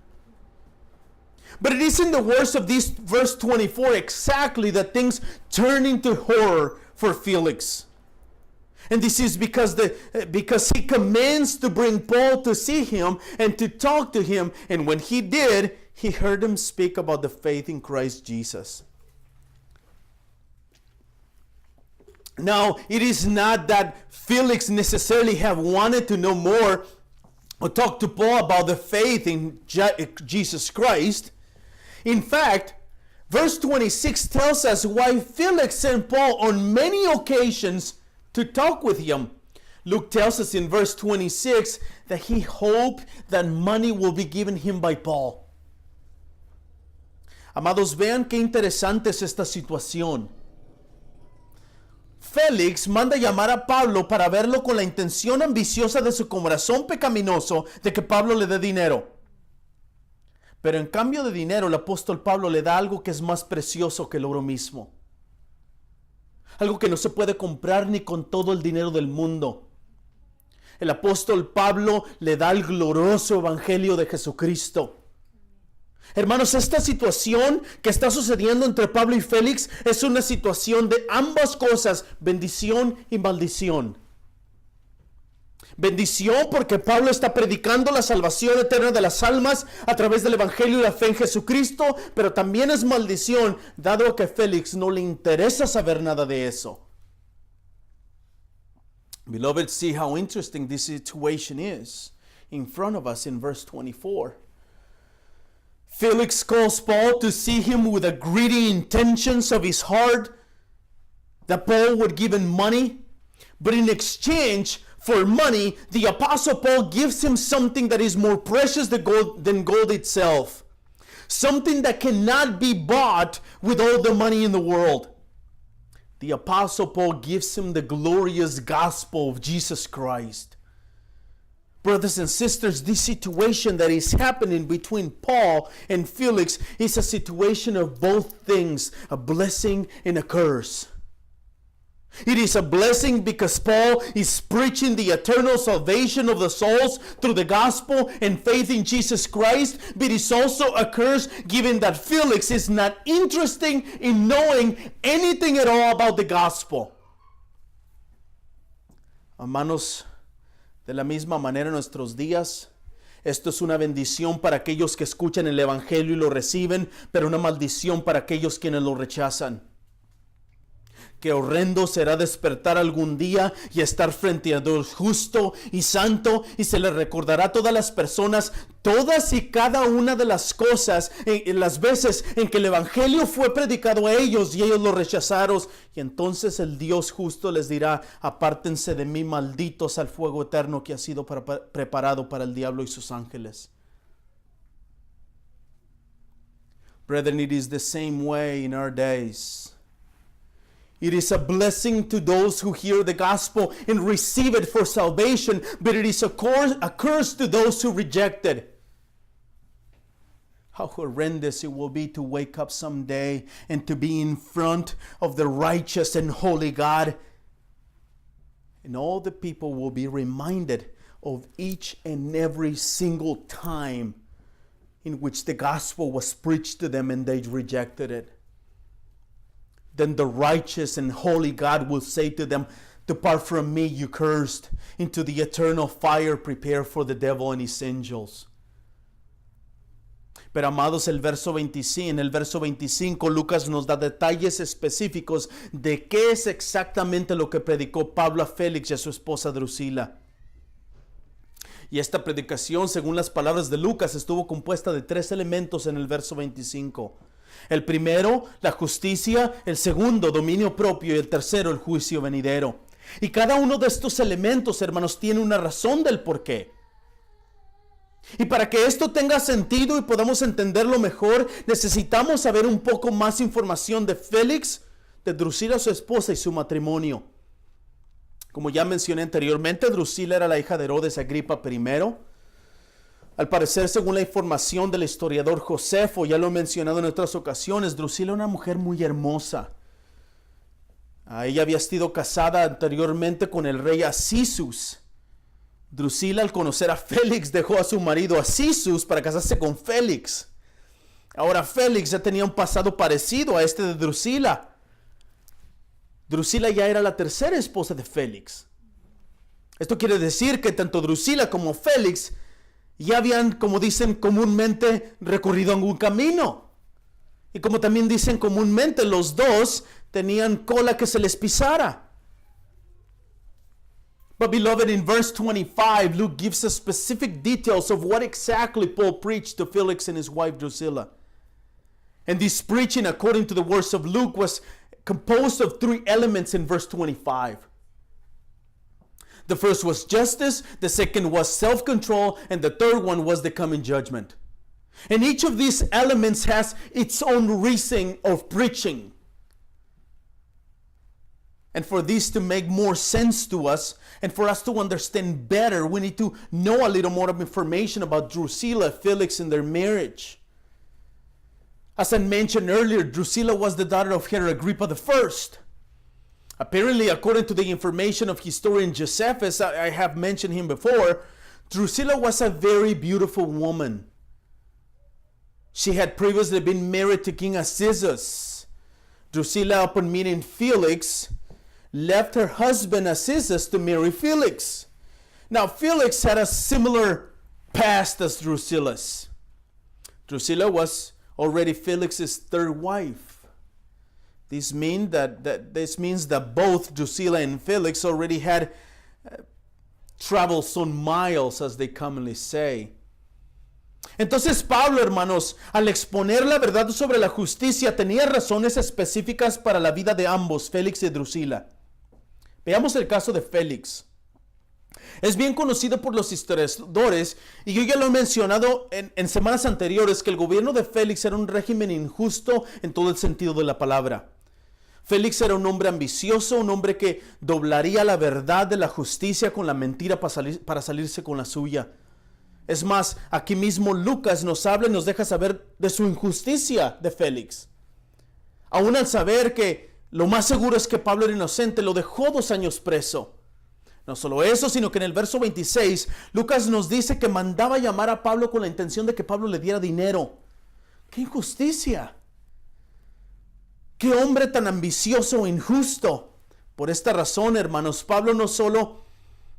A: But it is in the words of this verse 24 exactly that things turn into horror for Felix. And this is because he commands to bring Paul to see him and to talk to him. And when he did, he heard him speak about the faith in Christ Jesus. Now, it is not that Felix necessarily have wanted to know more or talk to Paul about the faith in Jesus Christ. In fact, verse 26 tells us why Felix sent Paul on many occasions to talk with him. Luke tells us in verse 26 that he hoped that money will be given him by Paul. Amados, vean qué interesante es esta situación. Félix manda llamar a Pablo para verlo con la intención ambiciosa de su corazón pecaminoso de que Pablo le dé dinero. Pero en cambio de dinero, el apóstol Pablo le da algo que es más precioso que el oro mismo. Algo que no se puede comprar ni con todo el dinero del mundo. El apóstol Pablo le da el glorioso evangelio de Jesucristo. Hermanos, esta situación que está sucediendo entre Pablo y Félix es una situación de ambas cosas, bendición y maldición. Bendición porque Pablo está predicando la salvación eterna de las almas a través del evangelio y la fe en Jesucristo, pero también es maldición dado que a Félix no le interesa saber nada de eso. Beloved, see how interesting this situation is in front of us in verse 24. Felix calls Paul to see him with the greedy intentions of his heart, that Paul would give him money, but in exchange for money, the apostle Paul gives him something that is more precious than gold itself, something that cannot be bought with all the money in the world. The apostle Paul gives him the glorious gospel of Jesus Christ. Brothers and sisters, this situation that is happening between Paul and Felix is a situation of both things, a blessing and a curse. It is a blessing because Paul is preaching the eternal salvation of the souls through the gospel and faith in Jesus Christ, but it's also a curse given that Felix is not interested in knowing anything at all about the gospel. Hermanos, de la misma manera en nuestros días, esto es una bendición para aquellos que escuchan el evangelio y lo reciben, pero una maldición para aquellos quienes lo rechazan. Qué horrendo será despertar algún día y estar frente a Dios justo y santo, y se le recordará a todas las personas, todas y cada una de las cosas, en las veces en que el evangelio fue predicado a ellos y ellos lo rechazaron, y entonces el Dios justo les dirá: apártense de mí, malditos, al fuego eterno que ha sido preparado para el diablo y sus ángeles. Brethren, it is the same way in our days. It is a blessing to those who hear the gospel and receive it for salvation, but it is a curse to those who reject it. How horrendous it will be to wake up someday and to be in front of the righteous and holy God. And all the people will be reminded of each and every single time in which the gospel was preached to them and they rejected it. Then the righteous and holy God will say to them, depart from me, you cursed, into the eternal fire prepared for the devil and his angels. Pero amados, en el verso 25, Lucas nos da detalles específicos de qué es exactamente lo que predicó Pablo a Félix y a su esposa Drusila. Y esta predicación, según las palabras de Lucas, estuvo compuesta de 3 elementos en el verso 25. El primero, la justicia; el segundo, dominio propio; y el tercero, el juicio venidero. Y cada uno de estos elementos, hermanos, tiene una razón del por qué. Y para que esto tenga sentido y podamos entenderlo mejor, necesitamos saber un poco más información de Félix, de Drusila, su esposa, y su matrimonio. Como ya mencioné anteriormente, Drusila era la hija de Herodes Agripa I. Al parecer, según la información del historiador Josefo, ya lo he mencionado en otras ocasiones, Drusila era una mujer muy hermosa. Ella había sido casada anteriormente con el rey Asisus. Drusila, al conocer a Félix, dejó a su marido Asisus para casarse con Félix. Ahora Félix ya tenía un pasado parecido a este de Drusila. Drusila ya era la tercera esposa de Félix. Esto quiere decir que tanto Drusila como Félix ya habían, como dicen comúnmente, recorrido algún camino. Y como también dicen comúnmente, los dos tenían cola que se les pisara. But beloved, in verse 25, Luke gives us specific details of what exactly Paul preached to Felix and his wife Drusilla. And this preaching, according to the words of Luke, was composed of 3 elements in verse 25. The first was justice, the second was self-control, and the third one was the coming judgment. And each of these elements has its own reason of preaching. And for this to make more sense to us, and for us to understand better, we need to know a little more of information about Drusilla, Felix, and their marriage. As I mentioned earlier, Drusilla was the daughter of Herod Agrippa I. Apparently, according to the information of historian Josephus, I have mentioned him before, Drusilla was a very beautiful woman. She had previously been married to King Azizus. Drusilla, upon meeting Felix, left her husband Azizus to marry Felix. Now, Felix had a similar past as Drusilla's. Drusilla was already Felix's third wife. This means that both Drusilla and Felix already had traveled some miles, as they commonly say. Entonces Pablo, hermanos, al exponer la verdad sobre la justicia, tenía razones específicas para la vida de ambos, Félix y Drusila. Veamos el caso de Félix. Es bien conocido por los historiadores, y yo ya lo he mencionado en semanas anteriores, que el gobierno de Félix era un régimen injusto en todo el sentido de la palabra. Félix era un hombre ambicioso, un hombre que doblaría la verdad de la justicia con la mentira para salirse con la suya. Es más, aquí mismo Lucas nos habla y nos deja saber de su injusticia de Félix. Aún al saber que lo más seguro es que Pablo era inocente, lo dejó 2 años preso. No solo eso, sino que en el verso 26, Lucas nos dice que mandaba llamar a Pablo con la intención de que Pablo le diera dinero. ¡Qué injusticia! ¡Qué hombre tan ambicioso e injusto! Por esta razón, hermanos, Pablo no solo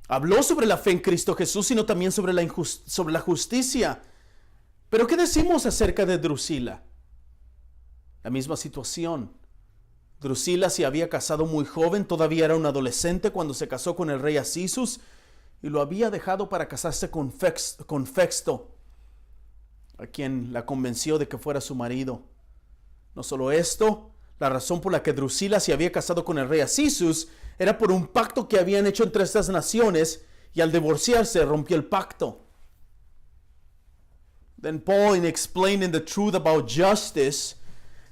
A: habló sobre la fe en Cristo Jesús, sino también sobre la justicia. Pero ¿qué decimos acerca de Drusila? La misma situación. Drusila se había casado muy joven, todavía era un adolescente cuando se casó con el rey Azizus y lo había dejado para casarse con Festo, a quien la convenció de que fuera su marido. No solo esto, la razón por la que Drusila se había casado con el rey Azizus era por un pacto que habían hecho entre estas naciones, y al divorciarse rompió el pacto. Then Paul, in explaining the truth about justice,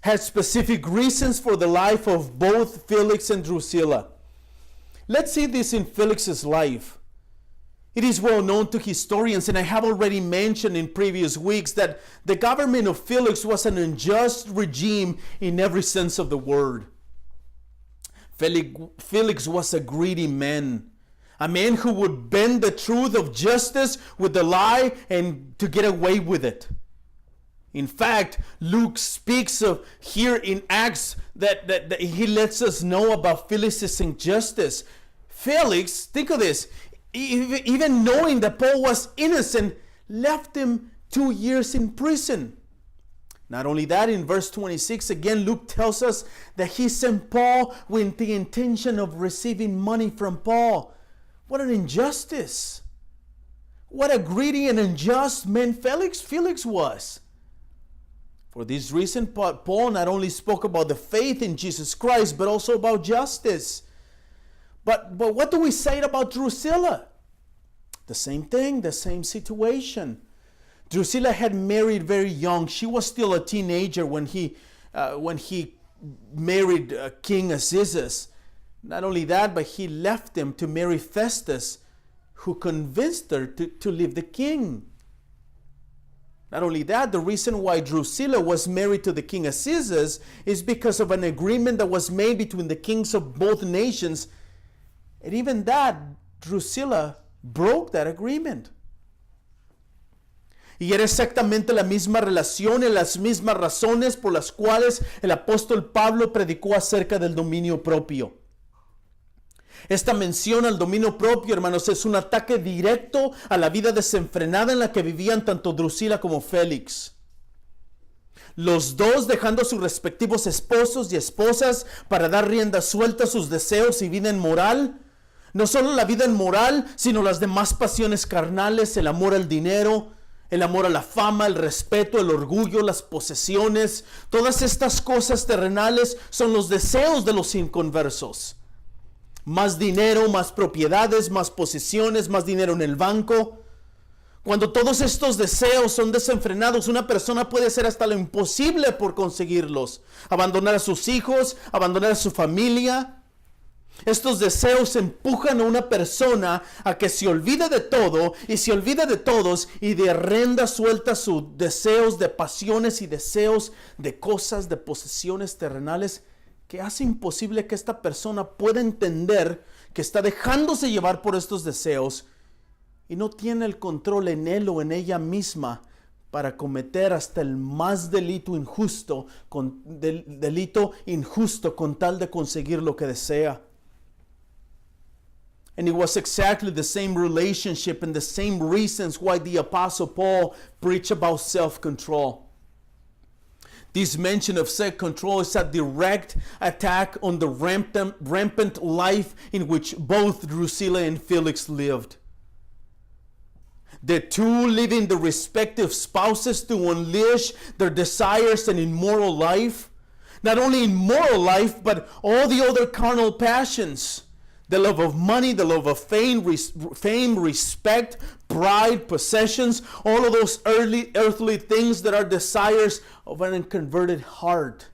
A: had specific reasons for the life of both Felix and Drusilla. Let's see this in Felix's life. It is well known to historians, and I have already mentioned in previous weeks, that the government of Felix was an unjust regime in every sense of the word. Felix was a greedy man, a man who would bend the truth of justice with a lie and to get away with it. In fact, Luke speaks of here in Acts that he lets us know about Felix's injustice. Felix, think of this, even knowing that Paul was innocent, left him 2 years in prison. Not only that, in verse 26, again, Luke tells us that he sent Paul with the intention of receiving money from Paul. What an injustice. What a greedy and unjust man Felix was. For this reason, Paul not only spoke about the faith in Jesus Christ, but also about justice. But what do we say about Drusilla? The same thing, the same situation. Drusilla had married very young. She was still a teenager when he married King Azizus. Not only that, but he left him to marry Festus, who convinced her to leave the king. Not only that, the reason why Drusilla was married to the king Azizus is because of an agreement that was made between the kings of both nations. And even that, Drusilla broke that agreement. Y era exactamente la misma relación y las mismas razones por las cuales el apóstol Pablo predicó acerca del dominio propio. Esta mención al dominio propio, hermanos, es un ataque directo a la vida desenfrenada en la que vivían tanto Drusila como Félix. Los dos dejando a sus respectivos esposos y esposas para dar rienda suelta a sus deseos y vida inmoral. No solo la vida inmoral, sino las demás pasiones carnales, el amor al dinero, el amor a la fama, el respeto, el orgullo, las posesiones. Todas estas cosas terrenales son los deseos de los inconversos. Más dinero, más propiedades, más posesiones, más dinero en el banco. Cuando todos estos deseos son desenfrenados, una persona puede hacer hasta lo imposible por conseguirlos. Abandonar a sus hijos, abandonar a su familia. Estos deseos empujan a una persona a que se olvide de todo y se olvide de todos y de rienda suelta sus deseos de pasiones y deseos de cosas, de posesiones terrenales, que hace imposible que esta persona pueda entender que está dejándose llevar por estos deseos y no tiene el control en él o en ella misma para cometer hasta el más delito injusto con tal de conseguir lo que desea. And it was exactly the same relationship and the same reasons why the Apostle Paul preached about self-control. This mention of self-control is a direct attack on the rampant life in which both Drusilla and Felix lived. The two leaving the respective spouses to unleash their desires and immoral life. Not only immoral life, but all the other carnal passions. The love of money, the love of fame, respect, pride, possessions, all of those earthly things that are desires of an unconverted heart.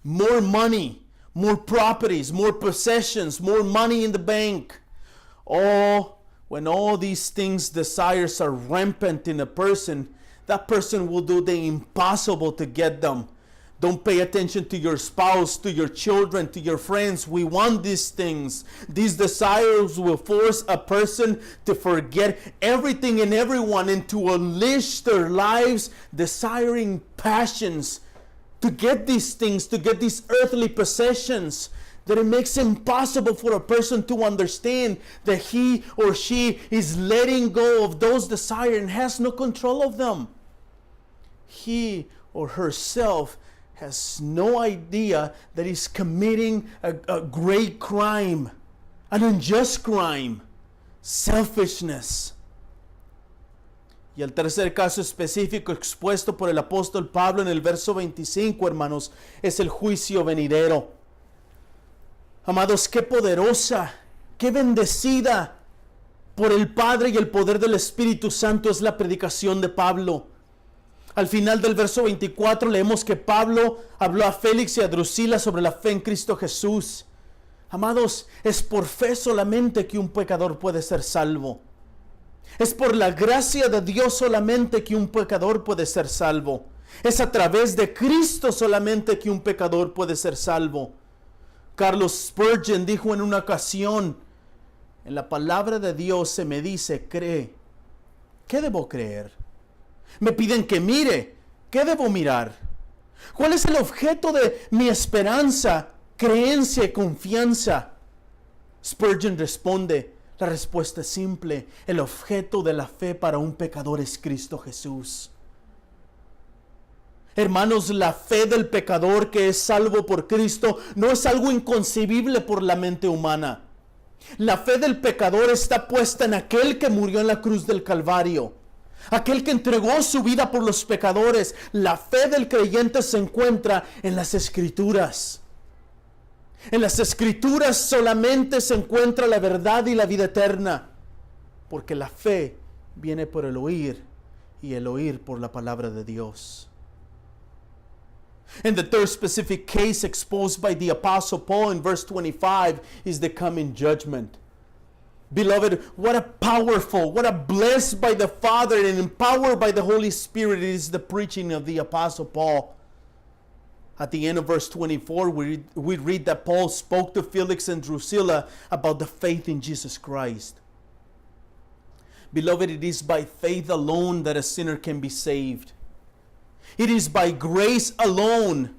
A: More money, more properties, more possessions, more money in the bank. When all these things, desires are rampant in a person, that person will do the impossible to get them. Don't pay attention to your spouse, to your children, to your friends. We want these things. These desires will force a person to forget everything and everyone and to unleash their lives, desiring passions, to get these things, to get these earthly possessions, that it makes it impossible for a person to understand that he or she is letting go of those desires and has no control of them. He or herself has no idea that he's committing a great crime, an unjust crime, selfishness. Y el tercer caso específico expuesto por el apóstol Pablo en el verso 25, hermanos, es el juicio venidero. Amados, qué poderosa, qué bendecida por el Padre y el poder del Espíritu Santo es la predicación de Pablo. Al final del verso 24 leemos que Pablo habló a Félix y a Drusila sobre la fe en Cristo Jesús. Amados, es por fe solamente que un pecador puede ser salvo. Es por la gracia de Dios solamente que un pecador puede ser salvo. Es a través de Cristo solamente que un pecador puede ser salvo. Carlos Spurgeon dijo en una ocasión: en la palabra de Dios se me dice, cree. ¿Qué debo creer? Me piden que mire. ¿Qué debo mirar? ¿Cuál es el objeto de mi esperanza, creencia y confianza? Spurgeon responde, la respuesta es simple. El objeto de la fe para un pecador es Cristo Jesús. Hermanos, la fe del pecador que es salvo por Cristo no es algo inconcebible por la mente humana. La fe del pecador está puesta en aquel que murió en la cruz del Calvario, aquel que entregó su vida por los pecadores. La fe del creyente se encuentra en las Escrituras. En las Escrituras solamente se encuentra la verdad y la vida eterna, porque la fe viene por el oír y el oír por la palabra de Dios. And the third specific case exposed by the Apostle Paul in verse 25 is the coming judgment. Beloved, what a powerful, what a blessed by the Father and empowered by the Holy Spirit is the preaching of the Apostle Paul. At the end of verse 24, we read that Paul spoke to Felix and Drusilla about the faith in Jesus Christ. Beloved, it is by faith alone that a sinner can be saved. It is by grace alone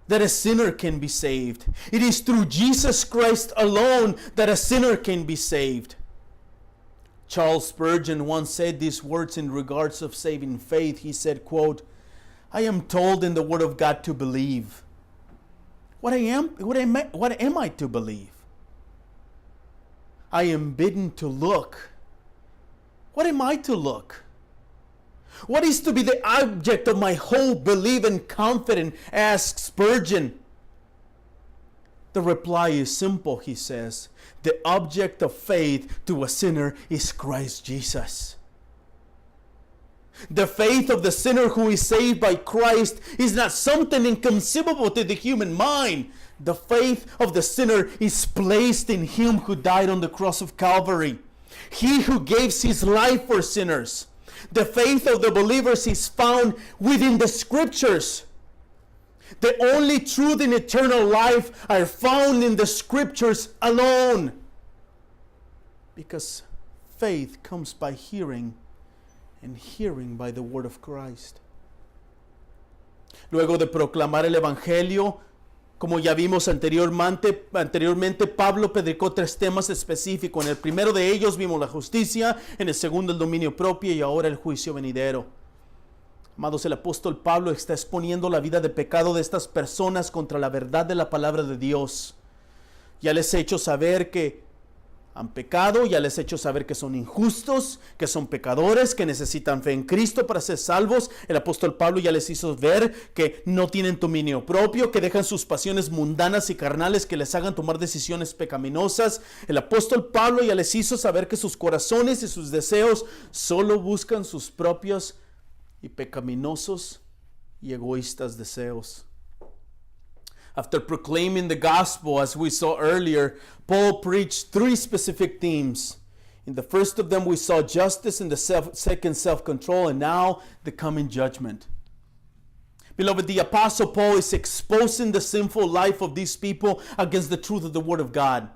A: that a sinner can be saved. It is through Jesus Christ alone that a sinner can be saved. Charles Spurgeon once said these words in regards of saving faith. He said, quote, I am told in the Word of God to believe. What am I to believe? I am bidden to look. What am I to look? What is to be the object of my hope, belief, and confidence? Asks Spurgeon. The reply is simple, he says. The object of faith to a sinner is Christ Jesus. The faith of the sinner who is saved by Christ is not something inconceivable to the human mind. The faith of the sinner is placed in him who died on the cross of Calvary. He who gives his life for sinners. The faith of the believers is found within the scriptures. The only truth in eternal life are found in the scriptures alone. Because faith comes by hearing, and hearing by the word of Christ. Luego de proclamar el evangelio, como ya vimos anteriormente, Pablo predicó 3 temas específicos. En el primero de ellos vimos la justicia, en el segundo el dominio propio y ahora el juicio venidero. Amados, el apóstol Pablo está exponiendo la vida de pecado de estas personas contra la verdad de la palabra de Dios. Ya les he hecho saber que han pecado, ya les he hecho saber que son injustos, que son pecadores, que necesitan fe en Cristo para ser salvos. El apóstol Pablo ya les hizo ver que no tienen dominio propio, que dejan sus pasiones mundanas y carnales que les hagan tomar decisiones pecaminosas. El apóstol Pablo ya les hizo saber que sus corazones y sus deseos solo buscan sus propios y pecaminosos y egoístas deseos. After proclaiming the gospel, as we saw earlier, Paul preached 3 specific themes. In the first of them, we saw justice, in the second, self-control, and now the coming judgment. Beloved, the Apostle Paul is exposing the sinful life of these people against the truth of the Word of God.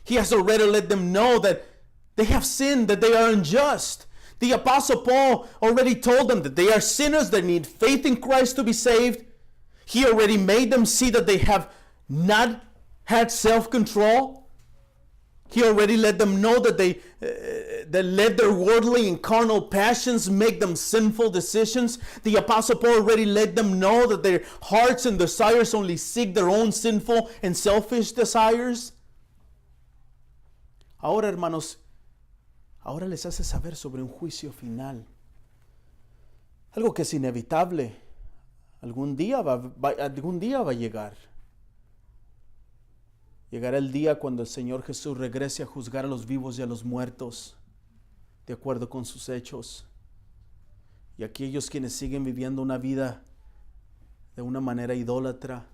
A: He has already let them know that they have sinned, that they are unjust. The Apostle Paul already told them that they are sinners, that need faith in Christ to be saved. He already made them see that they have not had self-control. He already let them know that they let their worldly and carnal passions make them sinful decisions. The Apostle Paul already let them know that their hearts and desires only seek their own sinful and selfish desires. Ahora, hermanos, ahora les hace saber sobre un juicio final. Algo que es inevitable. Algún día va a llegar. Llegará el día cuando el Señor Jesús regrese a juzgar a los vivos y a los muertos, de acuerdo con sus hechos. Y aquellos quienes siguen viviendo una vida de una manera idólatra,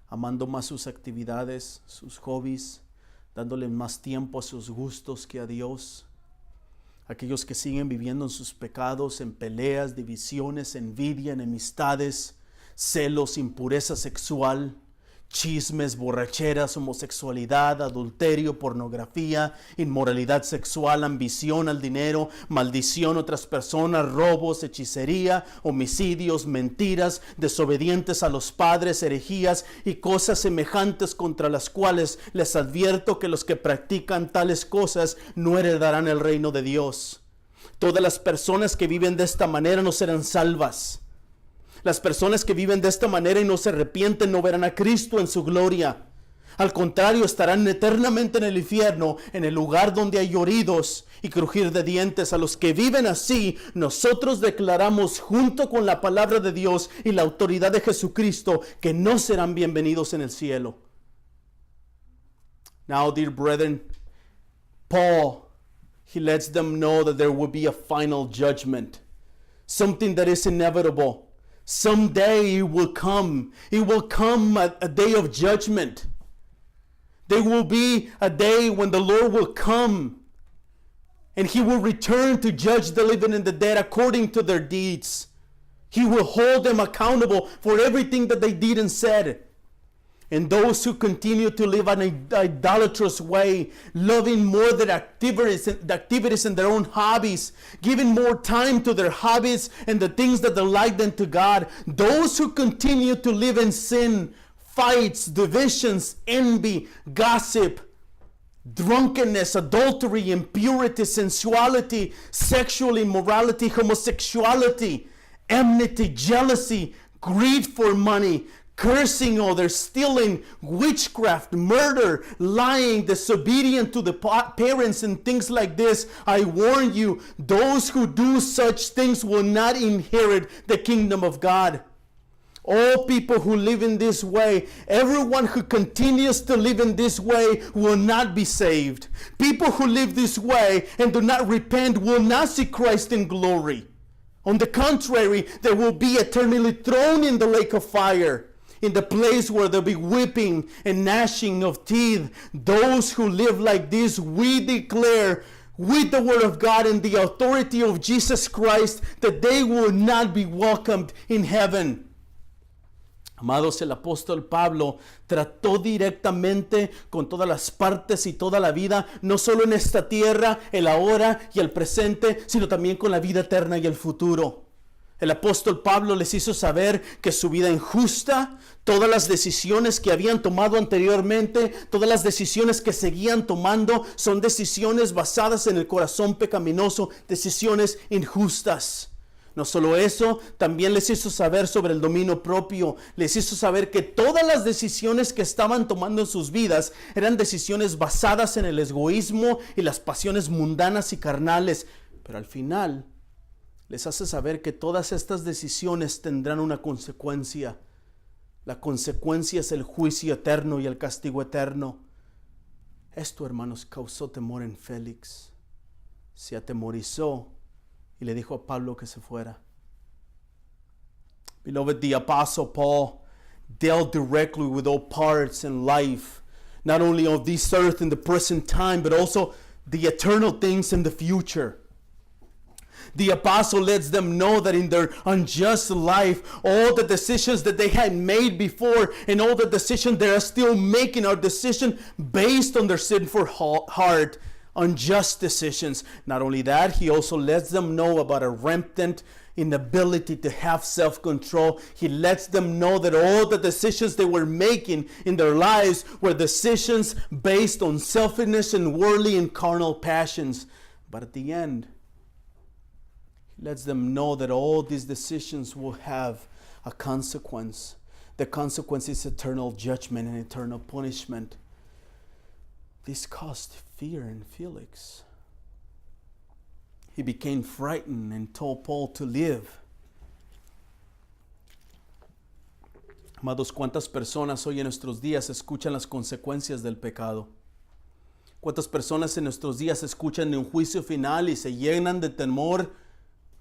A: amando más sus actividades, sus hobbies, dándole más tiempo a sus gustos que a Dios. Aquellos que siguen viviendo en sus pecados, en peleas, divisiones, envidia, enemistades, celos, impureza sexual, chismes, borracheras, homosexualidad, adulterio, pornografía, inmoralidad sexual, ambición al dinero, maldición a otras personas, robos, hechicería, homicidios, mentiras, desobedientes a los padres, herejías y cosas semejantes, contra las cuales les advierto que los que practican tales cosas no heredarán el reino de Dios. Todas las personas que viven de esta manera no serán salvas. Las personas que viven de esta manera y no se arrepienten no verán a Cristo en su gloria. Al contrario, estarán eternamente en el infierno, en el lugar donde hay lloridos y crujir de dientes. A los que viven así, nosotros declaramos junto con la palabra de Dios y la autoridad de Jesucristo que no serán bienvenidos en el cielo. Now, dear brethren, Paul, he lets them know that there will be a final judgment, something that is inevitable. Someday it will come. It will come a day of judgment. There will be a day when the Lord will come and He will return to judge the living and the dead according to their deeds. He will hold them accountable for everything that they did and said. And those who continue to live an idolatrous way, loving more than activities and their own hobbies, giving more time to their hobbies and the things that delight them to God, those who continue to live in sin, fights, divisions, envy, gossip, drunkenness, adultery, impurity, sensuality, sexual immorality, homosexuality, enmity, jealousy, greed for money, cursing others, stealing, witchcraft, murder, lying, disobedient to the parents and things like this, I warn you, those who do such things will not inherit the kingdom of God. All people who live in this way, everyone who continues to live in this way will not be saved. People who live this way and do not repent will not see Christ in glory. On the contrary, they will be eternally thrown in the lake of fire. In the place where there'll be weeping and gnashing of teeth, those who live like this, we declare with the word of God and the authority of Jesus Christ that they will not be welcomed in heaven. Amados, el apóstol Pablo trató directamente con todas las partes y toda la vida, no solo en esta tierra, el ahora y el presente, sino también con la vida eterna y el futuro. El apóstol Pablo les hizo saber que su vida injusta, todas las decisiones que habían tomado anteriormente, todas las decisiones que seguían tomando, son decisiones basadas en el corazón pecaminoso, decisiones injustas. No solo eso, también les hizo saber sobre el dominio propio. Les hizo saber que todas las decisiones que estaban tomando en sus vidas eran decisiones basadas en el egoísmo y las pasiones mundanas y carnales. Pero al final les hace saber que todas estas decisiones tendrán una consecuencia. La consecuencia es el juicio eterno y el castigo eterno. Esto, hermanos, causó temor en Félix. Se atemorizó y le dijo a Pablo que se fuera. Beloved, the Apostle Paul dealt directly with all parts in life, not only of this earth in the present time, but also the eternal things in the future. The apostle lets them know that in their unjust life, all the decisions that they had made before and all the decisions they are still making are decisions based on their sinful heart. Unjust decisions. Not only that, he also lets them know about a rampant inability to have self-control. He lets them know that all the decisions they were making in their lives were decisions based on selfishness and worldly and carnal passions. But at the end, he lets them know that all these decisions will have a consequence. The consequence is eternal judgment and eternal punishment. This caused fear in Felix. He became frightened and told Paul to leave. Amados, ¿cuántas personas hoy en nuestros días escuchan las consecuencias del pecado? ¿Cuántas personas en nuestros días escuchan de un juicio final y se llenan de temor,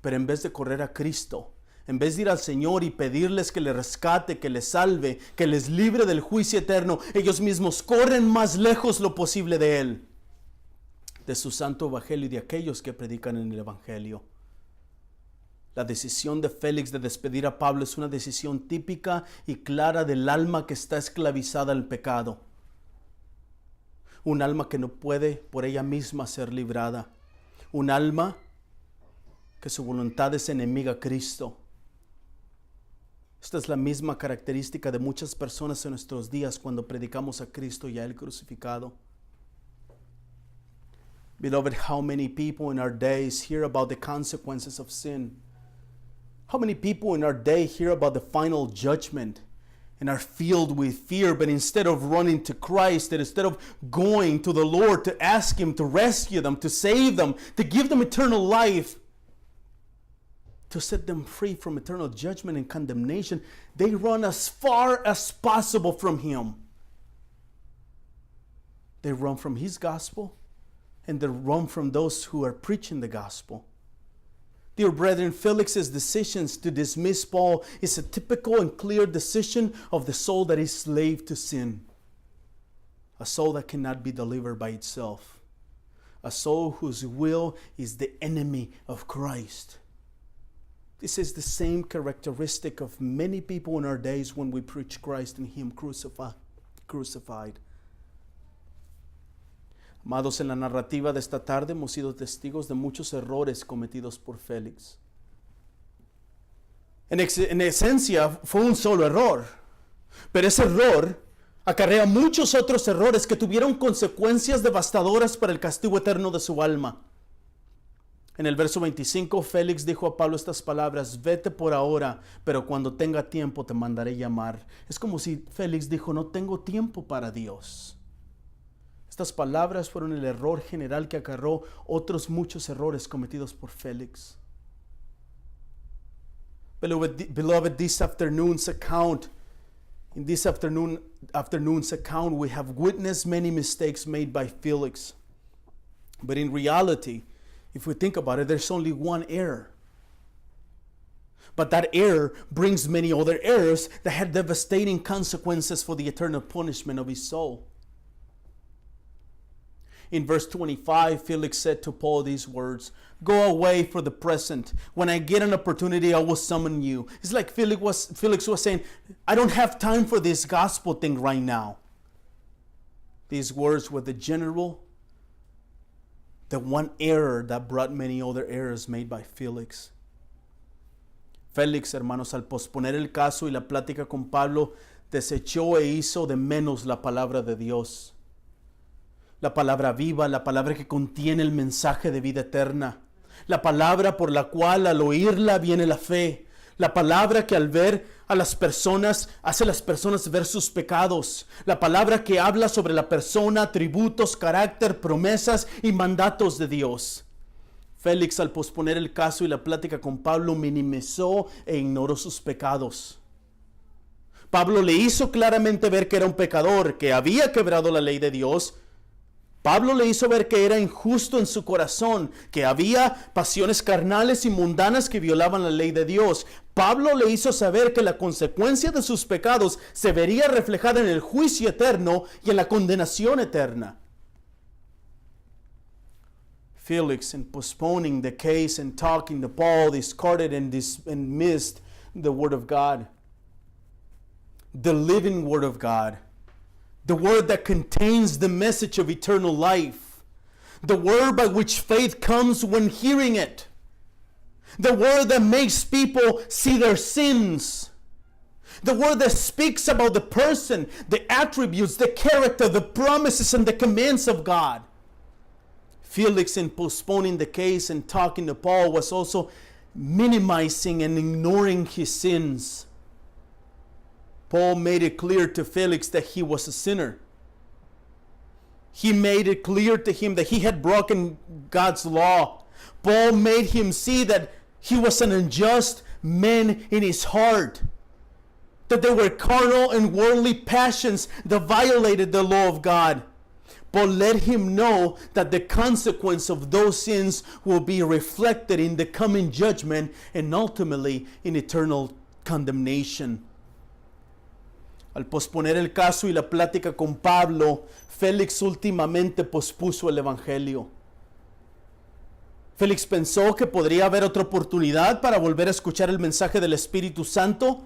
A: pero en vez de correr a Cristo, en vez de ir al Señor y pedirles que les rescate, que les salve, que les libre del juicio eterno, ellos mismos corren más lejos lo posible de Él, de su santo evangelio y de aquellos que predican en el evangelio? La decisión de Félix de despedir a Pablo es una decisión típica y clara del alma que está esclavizada al pecado. Un alma que no puede por ella misma ser librada. Un alma que su voluntad es enemiga a Cristo. Esta es la misma característica de muchas personas en nuestros días cuando predicamos a Cristo y a Él crucificado. Beloved, how many people in our days hear about the consequences of sin? How many people in our day hear about the final judgment and are filled with fear, but instead of running to Christ, and instead of going to the Lord to ask Him to rescue them, to save them, to give them eternal life, to set them free from eternal judgment and condemnation, they run as far as possible from Him. They run from His gospel, and they run from those who are preaching the gospel. Dear brethren, Felix's decisions to dismiss Paul is a typical and clear decision of the soul that is slave to sin. A soul that cannot be delivered by itself. A soul whose will is the enemy of Christ. This is the same characteristic of many people in our days when we preach Christ and Him crucified. Amados, en la narrativa de esta tarde hemos sido testigos de muchos errores cometidos por Félix. En esencia fue un solo error, pero ese error acarrea muchos otros errores que tuvieron consecuencias devastadoras para el castigo eterno de su alma. En el verso 25, Félix dijo a Pablo estas palabras: vete por ahora, pero cuando tenga tiempo te mandaré llamar. Es como si Félix dijo: no tengo tiempo para Dios. Estas palabras fueron el error general que acarreó otros muchos errores cometidos por Félix. Beloved, this afternoon's account, in this afternoon's account, we have witnessed many mistakes made by Felix. But in reality, if we think about it, there's only one error. But that error brings many other errors that had devastating consequences for the eternal punishment of his soul. In verse 25, Felix said to Paul these words, "Go away for the present. When I get an opportunity, I will summon you." It's like Felix was saying, I don't have time for this gospel thing right now. These words were the one error that brought many other errors made by Felix. Félix, hermanos, al posponer el caso y la plática con Pablo, desechó e hizo de menos la palabra de Dios. La palabra viva, la palabra que contiene el mensaje de vida eterna. La palabra por la cual al oírla viene la fe. La palabra que al ver a las personas, hace a las personas ver sus pecados. La palabra que habla sobre la persona, atributos, carácter, promesas y mandatos de Dios. Félix, al posponer el caso y la plática con Pablo, minimizó e ignoró sus pecados. Pablo le hizo claramente ver que era un pecador, que había quebrado la ley de Dios. Pablo le hizo ver que era injusto en su corazón, que había pasiones carnales y mundanas que violaban la ley de Dios. Pablo le hizo saber que la consecuencia de sus pecados se vería reflejada en el juicio eterno y en la condenación eterna. Felix, in postponing the case and talking to Paul, discarded and missed the Word of God. The living Word of God. The Word that contains the message of eternal life. The Word by which faith comes when hearing it. The Word that makes people see their sins. The Word that speaks about the person, the attributes, the character, the promises, and the commands of God. Felix, in postponing the case and talking to Paul, was also minimizing and ignoring his sins. Paul made it clear to Felix that he was a sinner. He made it clear to him that he had broken God's law. Paul made him see that he was an unjust man in his heart. That there were carnal and worldly passions that violated the law of God. Paul let him know that the consequence of those sins will be reflected in the coming judgment and ultimately in eternal condemnation. Al posponer el caso y la plática con Pablo, Félix últimamente pospuso el Evangelio. Félix pensó que podría haber otra oportunidad para volver a escuchar el mensaje del Espíritu Santo,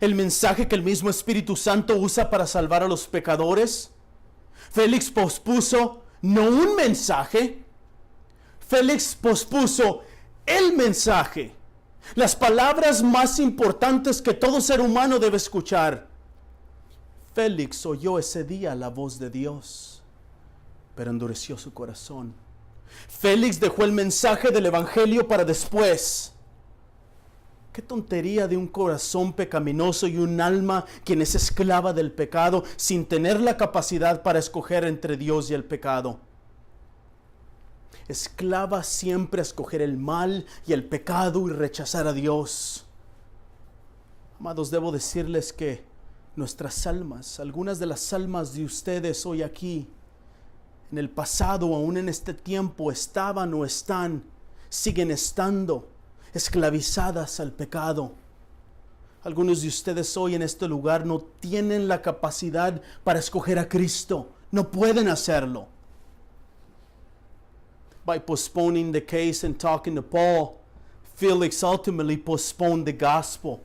A: el mensaje que el mismo Espíritu Santo usa para salvar a los pecadores. Félix pospuso no un mensaje, Félix pospuso el mensaje, las palabras más importantes que todo ser humano debe escuchar. Félix oyó ese día la voz de Dios, pero endureció su corazón. Félix dejó el mensaje del Evangelio para después. Qué tontería de un corazón pecaminoso y un alma quien es esclava del pecado sin tener la capacidad para escoger entre Dios y el pecado. Esclava siempre a escoger el mal y el pecado y rechazar a Dios. Amados, debo decirles que nuestras almas, algunas de las almas de ustedes hoy aquí, en el pasado, aún en este tiempo, estaban o están, siguen estando esclavizadas al pecado. Algunos de ustedes hoy en este lugar no tienen la capacidad para escoger a Cristo. No pueden hacerlo. By postponing the case and talking to Paul, Felix ultimately postponed the gospel.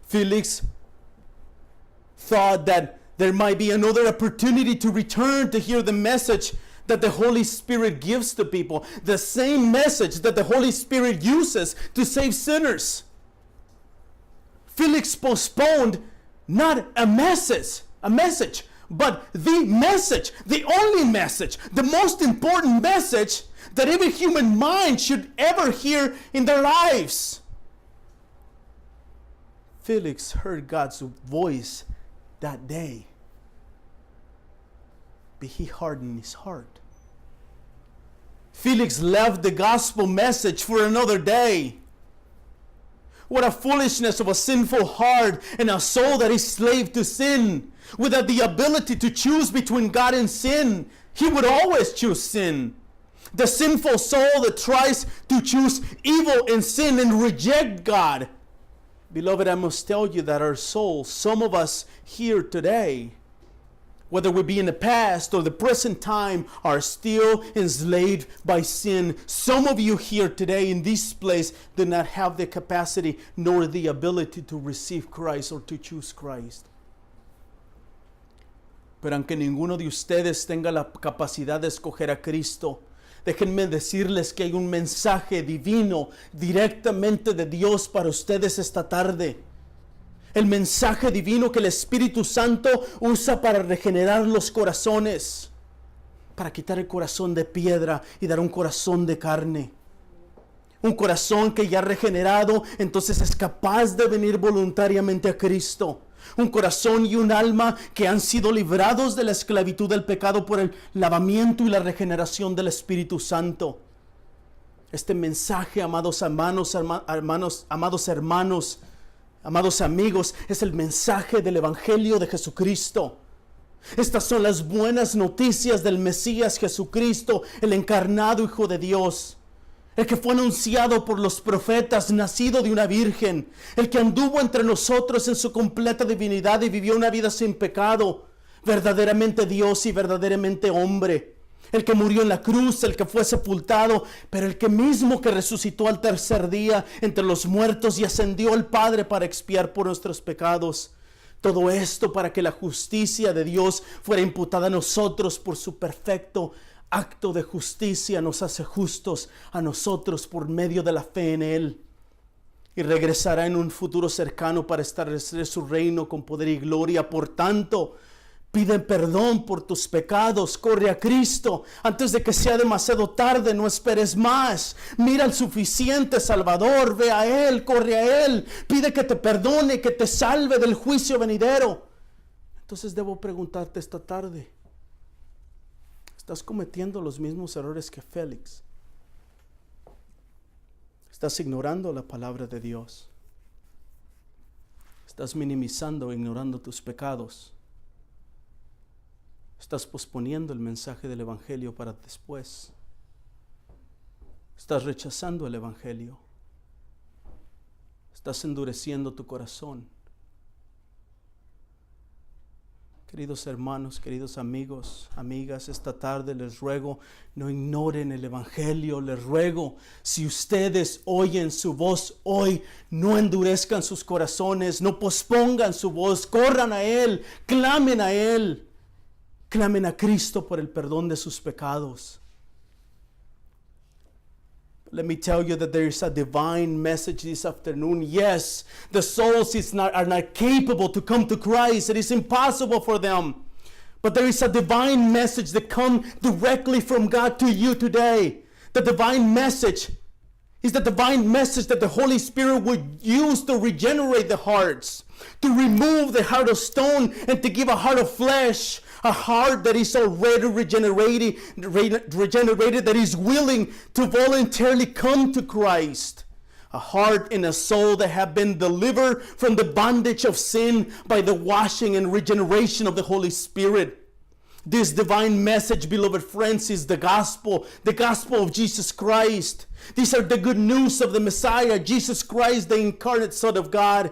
A: Felix thought that there might be another opportunity to return to hear the message that the Holy Spirit gives to people. The same message that the Holy Spirit uses to save sinners. Felix postponed not a message, but the message, the only message, the most important message that every human mind should ever hear in their lives. Felix heard God's voice that day, but he hardened his heart. Felix left the gospel message for another day. What a foolishness of a sinful heart and a soul that is slave to sin. Without the ability to choose between God and sin, he would always choose sin. The sinful soul that tries to choose evil and sin and reject God. Beloved, I must tell you that our souls, some of us here today, whether we be in the past or the present time, are still enslaved by sin. Some of you here today in this place do not have the capacity nor the ability to receive Christ or to choose Christ. Pero aunque ninguno de ustedes tenga la capacidad de escoger a Cristo, déjenme decirles que hay un mensaje divino directamente de Dios para ustedes esta tarde. El mensaje divino que el Espíritu Santo usa para regenerar los corazones, para quitar el corazón de piedra y dar un corazón de carne. Un corazón que ya regenerado, entonces es capaz de venir voluntariamente a Cristo. Un corazón y un alma que han sido librados de la esclavitud del pecado por el lavamiento y la regeneración del Espíritu Santo. Este mensaje, amados hermanos, amados amigos, es el mensaje del Evangelio de Jesucristo. Estas son las buenas noticias del Mesías Jesucristo, el encarnado Hijo de Dios. El que fue anunciado por los profetas, nacido de una virgen. El que anduvo entre nosotros en su completa divinidad y vivió una vida sin pecado. Verdaderamente Dios y verdaderamente hombre. El que murió en la cruz, el que fue sepultado, pero el que mismo que resucitó al tercer día entre los muertos y ascendió al Padre para expiar por nuestros pecados. Todo esto para que la justicia de Dios fuera imputada a nosotros por su perfecto acto de justicia. Nos hace justos a nosotros por medio de la fe en Él. Y regresará en un futuro cercano para establecer su reino con poder y gloria. Por tanto, pide perdón por tus pecados, corre a Cristo antes de que sea demasiado tarde, no esperes más. Mira al suficiente Salvador, ve a Él, corre a Él, pide que te perdone, que te salve del juicio venidero. Entonces debo preguntarte esta tarde, ¿estás cometiendo los mismos errores que Félix? ¿Estás ignorando la palabra de Dios? ¿Estás minimizando, ignorando tus pecados? ¿Estás posponiendo el mensaje del Evangelio para después? ¿Estás rechazando el Evangelio? ¿Estás endureciendo tu corazón? Queridos hermanos, queridos amigos, amigas, esta tarde les ruego, no ignoren el Evangelio. Les ruego, si ustedes oyen su voz hoy, no endurezcan sus corazones, no pospongan su voz, corran a Él, clamen a Él, clamen a Cristo por el perdón de sus pecados. Let me tell you that there is a divine message this afternoon. Yes, the souls are not capable to come to Christ. It is impossible for them. But there is a divine message that comes directly from God to you today. The divine message is the divine message that the Holy Spirit would use to regenerate the hearts, to remove the heart of stone and to give a heart of flesh. A heart that is already regenerated, that is willing to voluntarily come to Christ. A heart and a soul that have been delivered from the bondage of sin by the washing and regeneration of the Holy Spirit. This divine message, beloved friends, is the gospel of Jesus Christ. These are the good news of the Messiah, Jesus Christ, the incarnate Son of God.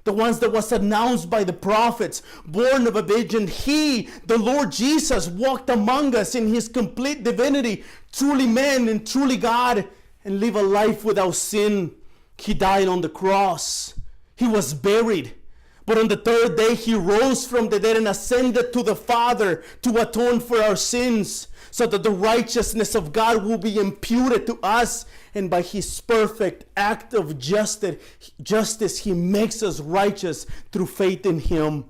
A: The ones that was announced by the prophets, born of a virgin. He, the Lord Jesus, walked among us in His complete divinity, truly man and truly God, and lived a life without sin. He died on the cross. He was buried. But on the third day, He rose from the dead and ascended to the Father to atone for our sins, so that the righteousness of God will be imputed to us. And by His perfect act of justice, He makes us righteous through faith in Him.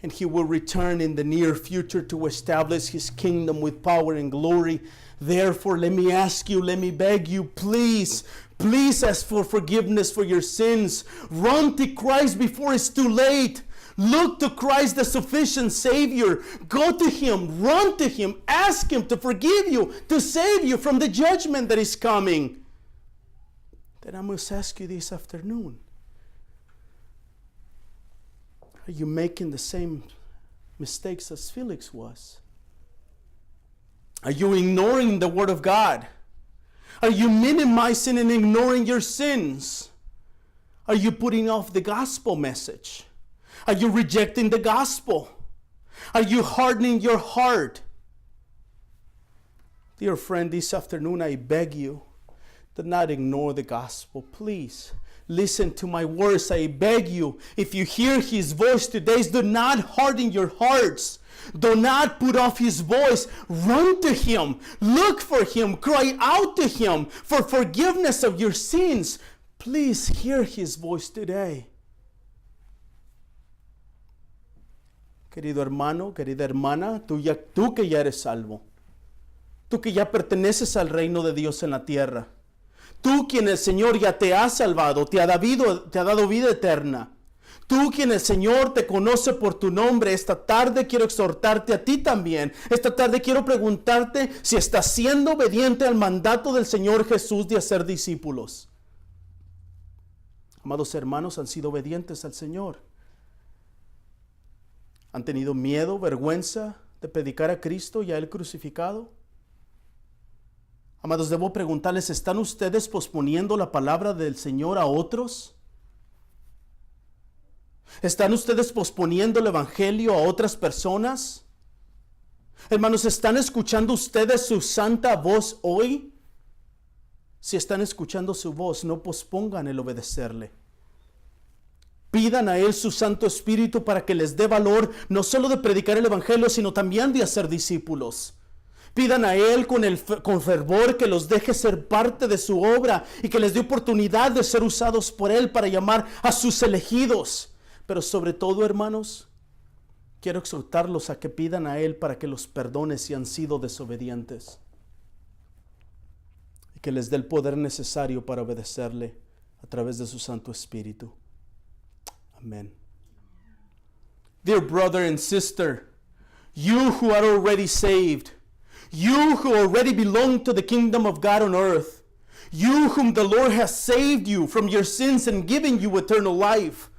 A: And He will return in the near future to establish His kingdom with power and glory. Therefore, let me ask you, let me beg you, please ask for forgiveness for your sins. Run to Christ before it's too late. Look to Christ, the sufficient Savior. Go to Him, run to Him, ask Him to forgive you, to save you from the judgment that is coming. Then I must ask you this afternoon, are you making the same mistakes as Felix was? Are you ignoring the Word of God? Are you minimizing and ignoring your sins? Are you putting off the gospel message? Are you rejecting the gospel? Are you hardening your heart? Dear friend, this afternoon I beg you, do not ignore the gospel. Please listen to my words. I beg you, if you hear his voice today, do not harden your hearts. Do not put off his voice. Run to him. Look for him. Cry out to him for forgiveness of your sins. Please hear his voice today. Querido hermano, querida hermana, tú que ya eres salvo. Tú que ya perteneces al reino de Dios en la tierra. Tú quien el Señor ya te ha salvado, te ha dado vida eterna. Tú quien el Señor te conoce por tu nombre, esta tarde quiero exhortarte a ti también. Esta tarde quiero preguntarte si estás siendo obediente al mandato del Señor Jesús de hacer discípulos. Amados hermanos, han sido obedientes al Señor. ¿Han tenido miedo, vergüenza de predicar a Cristo y a Él crucificado? Amados, debo preguntarles, ¿están ustedes posponiendo la palabra del Señor a otros? ¿Están ustedes posponiendo el evangelio a otras personas? Hermanos, ¿están escuchando ustedes su santa voz hoy? Si están escuchando su voz, no pospongan el obedecerle. Pidan a Él su Santo Espíritu para que les dé valor, no solo de predicar el evangelio, sino también de hacer discípulos. Pidan a Él con fervor que los deje ser parte de su obra y que les dé oportunidad de ser usados por Él para llamar a sus elegidos. Pero sobre todo, hermanos, quiero exhortarlos a que pidan a Él para que los perdone si han sido desobedientes y que les dé el poder necesario para obedecerle a través de su Santo Espíritu. Amén. Dear brother and sister, you who are already saved, you who already belong to the kingdom of God on earth, you whom the Lord has saved you from your sins and given you eternal life,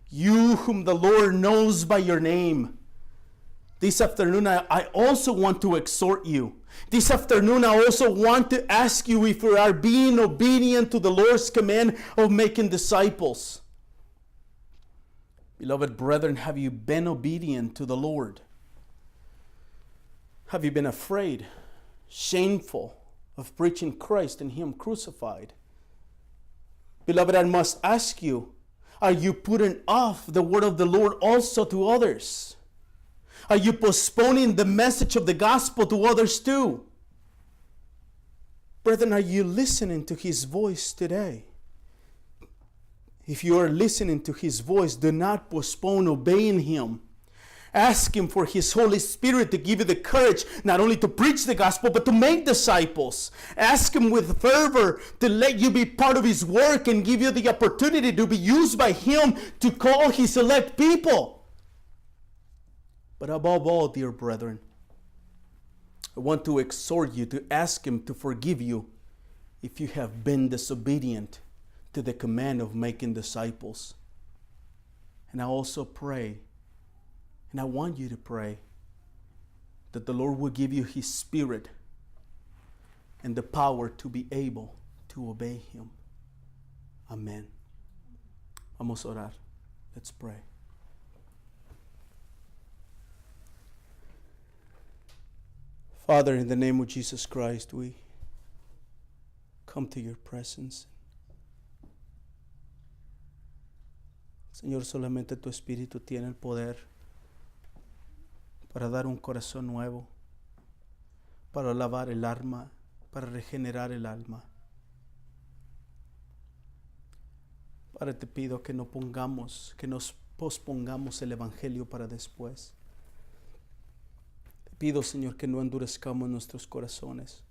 A: you whom the Lord knows by your name. This afternoon, I also want to exhort you. This afternoon, I also want to ask you if you are being obedient to the Lord's command of making disciples. Beloved brethren, have you been obedient to the Lord? Have you been afraid, shameful of preaching Christ and Him crucified? Beloved, I must ask you, are you putting off the word of the Lord also to others? Are you postponing the message of the gospel to others too? Brethren, are you listening to His voice today? If you are listening to His voice, do not postpone obeying Him. Ask Him for His Holy Spirit to give you the courage not only to preach the gospel, but to make disciples. Ask Him with fervor to let you be part of His work and give you the opportunity to be used by Him to call His elect people. But above all, dear brethren, I want to exhort you to ask Him to forgive you if you have been disobedient to the command of making disciples. And I also pray, and I want you to pray, that the Lord will give you His Spirit and the power to be able to obey Him. Amen. Vamos a orar. Let's pray. Father, in the name of Jesus Christ, we come to your presence. Señor, solamente tu Espíritu tiene el poder para dar un corazón nuevo, para lavar el alma, para regenerar el alma. Padre, te pido que no nos pospongamos el Evangelio para después. Te pido, Señor, que no endurezcamos nuestros corazones.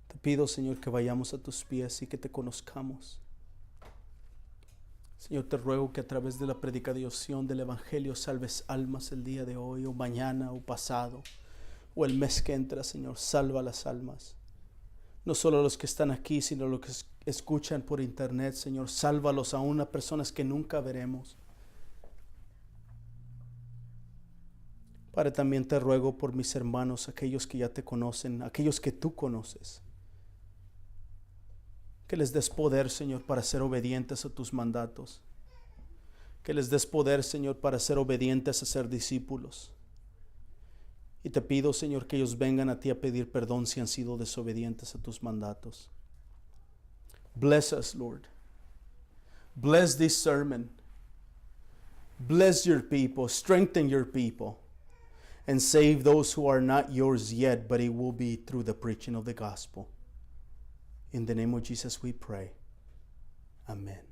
A: Te pido, Señor, que vayamos a tus pies y que te conozcamos. Señor, te ruego que a través de la predicación del Evangelio salves almas el día de hoy, o mañana, o pasado, o el mes que entra, Señor. Salva las almas. No solo los que están aquí, sino los que escuchan por internet, Señor. Sálvalos aún a personas que nunca veremos. Padre, también te ruego por mis hermanos, aquellos que ya te conocen, aquellos que tú conoces, que les des poder, Señor, para ser obedientes a tus mandatos, que les des poder, Señor, para ser obedientes a ser discípulos. Y te pido, Señor, que ellos vengan a ti a pedir perdón si han sido desobedientes a tus mandatos. Bless us, Lord. Bless this sermon. Bless your people. Strengthen your people. And save those who are not yours yet, but it will be through the preaching of the gospel. In the name of Jesus we pray. Amen.